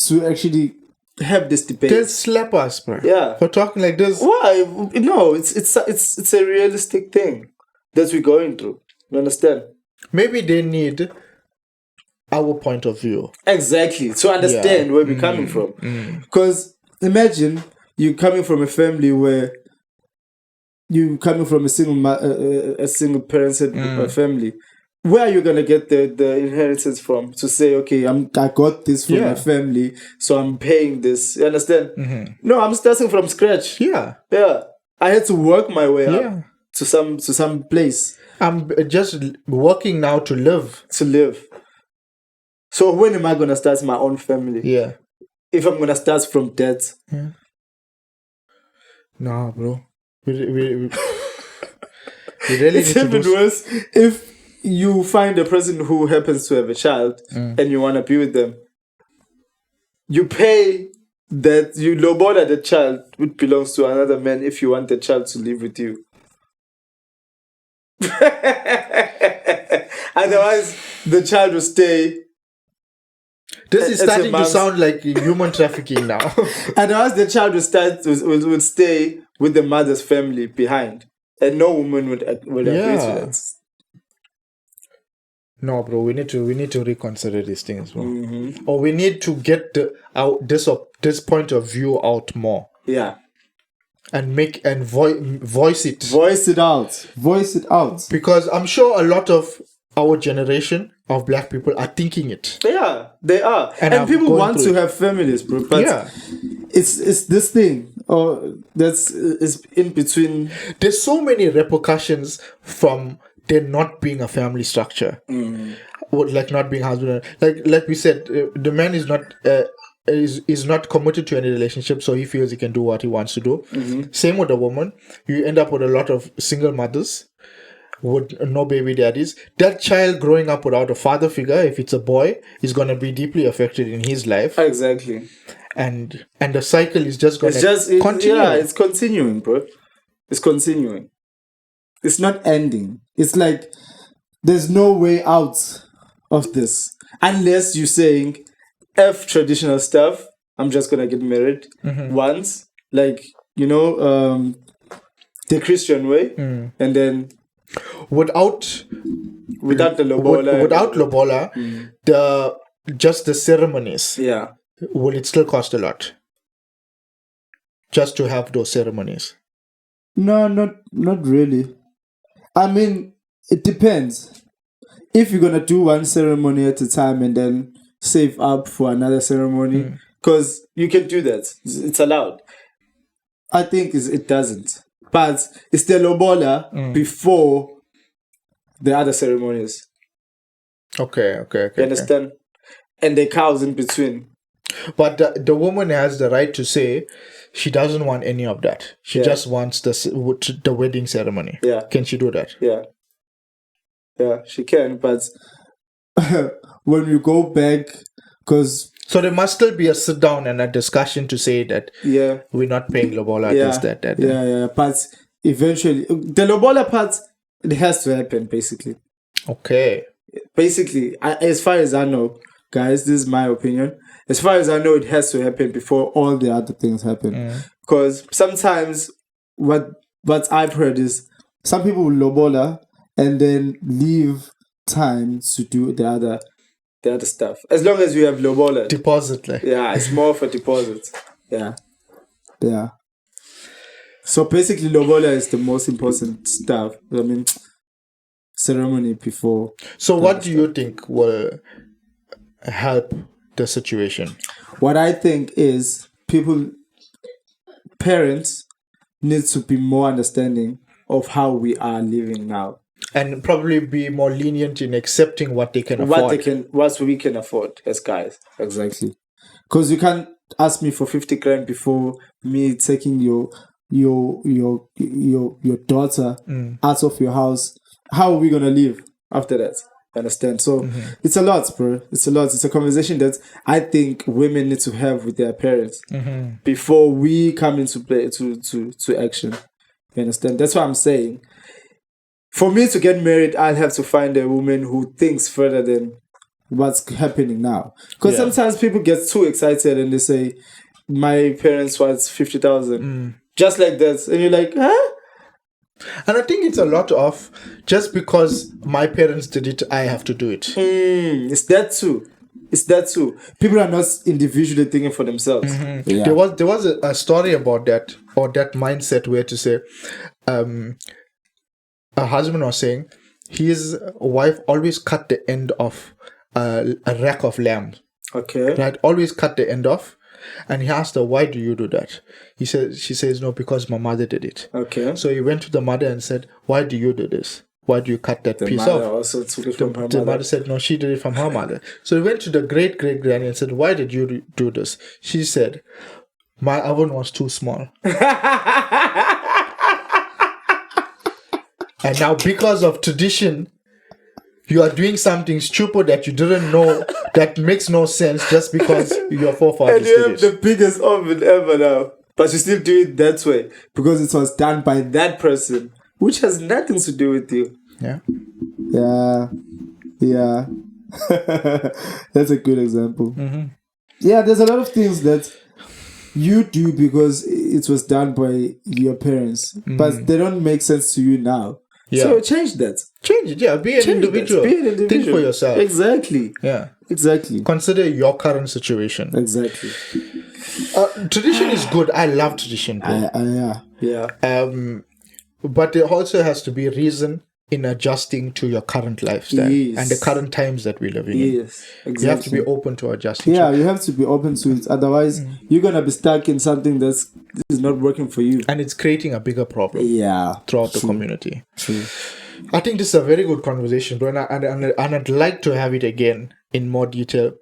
to actually have this debate. They'll slap us, bro. Yeah. For talking like this. Why? No, it's a realistic thing that we're going through. You understand? Maybe they need our point of view. Exactly. To understand where we're coming from. Because imagine you coming from a family where you coming from a single parented family. Where are you gonna get the inheritance from to say, okay, I got this from my family, so I'm paying this? You understand? No, I'm starting from scratch. Yeah. I had to work my way up to some place. I'm just working now to live. So when am I gonna start my own family? Yeah. If I'm gonna start from debt. Yeah. Nah, bro. We really it's even worse if you find a person who happens to have a child and you want to be with them. You pay that, you lowball the child which belongs to another man if you want the child to live with you. Otherwise, the child will stay. This is starting to sound like human trafficking now. Otherwise, the child will stay with the mother's family behind, and no woman would agree to that. No, bro, we need to reconsider these things, bro. Or we need to get this point of view out more. Yeah. And voice it. Voice it out. Because I'm sure a lot of our generation of black people are thinking it. Yeah, they are. And people want to have families, bro. But it's this thing that's in between. There's so many repercussions from there not being a family structure. Like not being husband. Like we said, the man is not is not committed to any relationship, so he feels he can do what he wants to do. Same with the woman. You end up with a lot of single mothers with no baby daddies. That child growing up without a father figure, if it's a boy, is going to be deeply affected in his life. Exactly. And the cycle is just going to continue. Yeah, it's continuing, bro. It's continuing. It's not ending. It's like there's no way out of this unless you're saying F traditional stuff. I'm just gonna get married once, like the Christian way, and then without the Lobola, without Lobola, the ceremonies. Yeah, will it still cost a lot? Just to have those ceremonies? No, not really. I mean, it depends. If you're gonna do one ceremony at a time and then save up for another ceremony, because you can do that. It's allowed. I think it doesn't. But it's the Lobola before the other ceremonies. Okay. You understand? Okay. And the cows in between. But the woman has the right to say she doesn't want any of that. She just wants the wedding ceremony. Yeah. Can she do that? Yeah. Yeah, she can. But when you go back, because... So there must still be a sit down and a discussion to say that we're not paying Lobola against that. Yeah. But eventually, the Lobola part, it has to happen, basically. Okay. Basically, as far as I know, guys, this is my opinion. As far as I know, it has to happen before all the other things happen. Because sometimes what I've heard is some people will Lobola and then leave time to do the other stuff. As long as you have Lobola. Deposit. Yeah, it's more for deposit. Yeah. So basically, Lobola is the most important stuff. I mean, ceremony before. So what do you think will help the situation? What I think is parents need to be more understanding of how we are living now. And probably be more lenient in accepting what they can afford. What we can afford as guys. Exactly. Because you can't ask me for 50 grand before me taking your daughter out of your house. How are we gonna live after that? Understand? So it's a lot, bro. It's a lot. It's a conversation that I think women need to have with their parents before we come into play to action. You understand? That's what I'm saying. For me to get married, I'll have to find a woman who thinks further than what's happening now. Because sometimes people get too excited and they say, my parents want 50,000. Just like that. And you're like, huh? And I think it's a lot of just because my parents did it, I have to do it. It's that too. People are not individually thinking for themselves. Yeah. There was a story about that, or that mindset where to say, a husband was saying his wife always cut the end of a rack of lamb. Okay. Right? Always cut the end off. And he asked her, why do you do that? She says, no, because my mother did it. Okay. So he went to the mother and said, why do you do this? Why do you cut that piece off? The mother also took it from her mother. The mother said, no, she did it from her mother. So he went to the great-great-granny and said, why did you do this? She said, my oven was too small. And now because of tradition, you are doing something stupid that you didn't know, that makes no sense just because your forefathers did it. And you have the biggest oven ever now. But you still do it that way because it was done by that person, which has nothing to do with you. Yeah. That's a good example. Yeah, there's a lot of things that you do because it was done by your parents, but they don't make sense to you now. Yeah. So change that. Change it. Yeah, be an individual. Be an individual. Think for yourself. Exactly. Yeah. Exactly. Consider your current situation. Exactly. Tradition is good. I love tradition, bro. Yeah. But there also has to be reason in adjusting to your current lifestyle and the current times that we're living in. Yes, exactly. You have to be open to adjusting. Yeah, you have to be open to it. Otherwise, you're gonna be stuck in something that is not working for you, and it's creating a bigger problem. Yeah, throughout the community. True. I think this is a very good conversation, bro, and I'd like to have it again in more detail.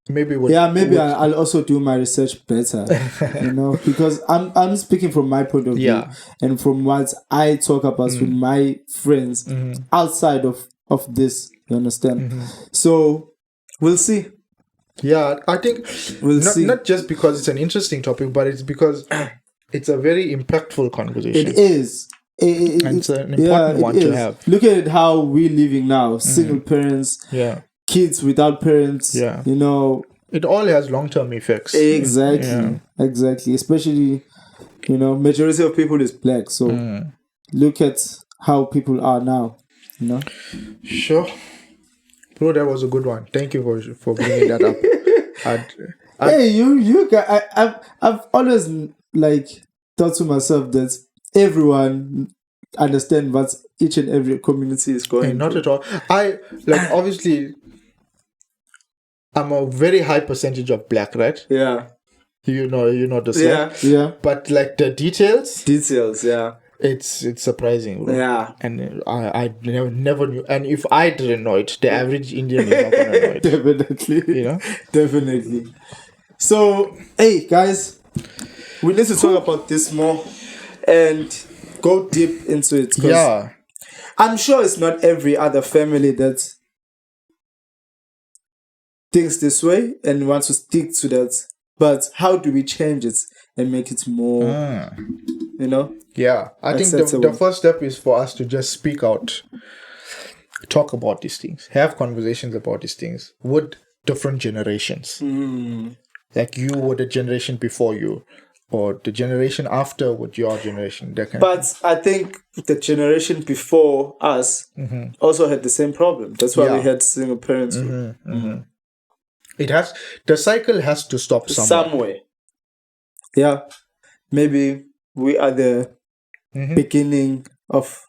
Maybe I'll also do my research better, because I'm speaking from my point of view and from what I talk about with my friends outside of this. You understand? So we'll see. Yeah, I think we'll see. Not just because it's an interesting topic, but it's because it's a very impactful conversation. It is. It's an important one to have. Look at how we're living now: single parents. Yeah. Kids without parents, it all has long-term effects. Exactly. Especially, majority of people is black. So look at how people are now. Sure, bro, that was a good one. Thank you for bringing that up. Hey, you guys, I've always thought to myself that everyone understand what each and every community is going. Not at all. I obviously. I'm a very high percentage of black, right? Yeah. You know the same. Yeah. But the details, yeah. It's surprising, bro. Yeah. And I never knew. And if I didn't know it, the average Indian is not gonna know it. Definitely. Definitely. So, hey guys, we need to talk about this more and go deep into it. Yeah. I'm sure it's not every other family that thinks this way and wants to stick to that, but how do we change it and make it more yeah, I think the first step is for us to just speak out, talk about these things, have conversations about these things with different generations, like you with the generation before you or the generation after with your generation. But I think the generation before us also had the same problem. That's why we had single parents. The cycle has to stop somewhere. Yeah. Maybe we are the beginning of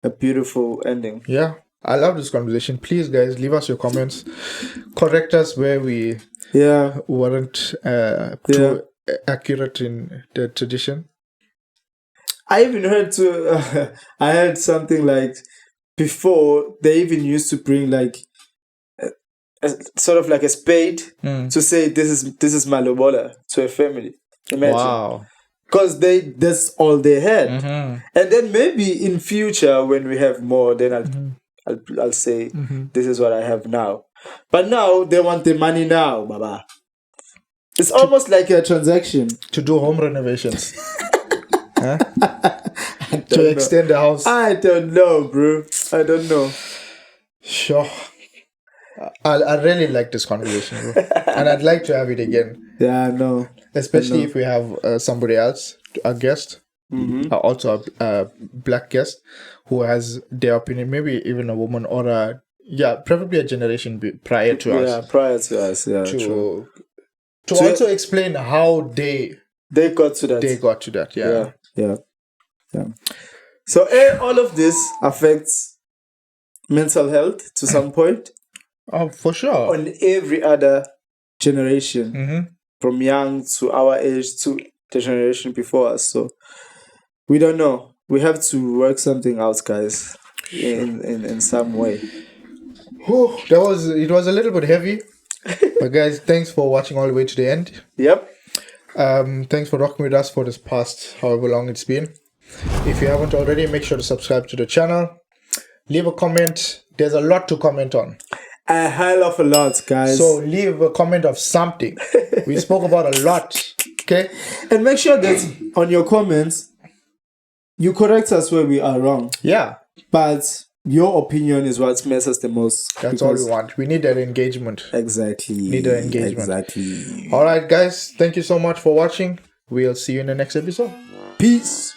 a beautiful ending. Yeah. I love this conversation. Please, guys, leave us your comments. Correct us where we weren't too accurate in the tradition. I even heard I heard something like before they even used to bring sort of like a spade to say this is my Lobola to a family. Imagine. Wow. Because that's all they had. And then maybe in future when we have more, then I'll say this is what I have now. But now they want the money now, baba. It's almost like a transaction. To do home renovations. To extend the house. I don't know, bro. I don't know. Sure. I really like this conversation, bro. And I'd like to have it again. Yeah, I know. Especially if we have somebody else, a guest, also a black guest, who has their opinion, maybe even a woman or preferably a generation prior to us. Yeah, prior to us, true. To also explain how they got to that. They got to that, yeah. So all of this affects mental health to some point. Oh, for sure. On every other generation, from young to our age to the generation before us. So we don't know. We have to work something out, guys, in some way. Oh, it was a little bit heavy. But guys, thanks for watching all the way to the end. Yep. Thanks for rocking with us for this past however long it's been. If you haven't already, make sure to subscribe to the channel. Leave a comment. There's a lot to comment on. A hell of a lot, guys. So leave a comment of something. We spoke about a lot. Okay? And make sure that on your comments, you correct us where we are wrong. Yeah. But your opinion is what matters the most. That's all we want. We need that engagement. Exactly. Need that engagement. Exactly. All right, guys. Thank you so much for watching. We'll see you in the next episode. Peace.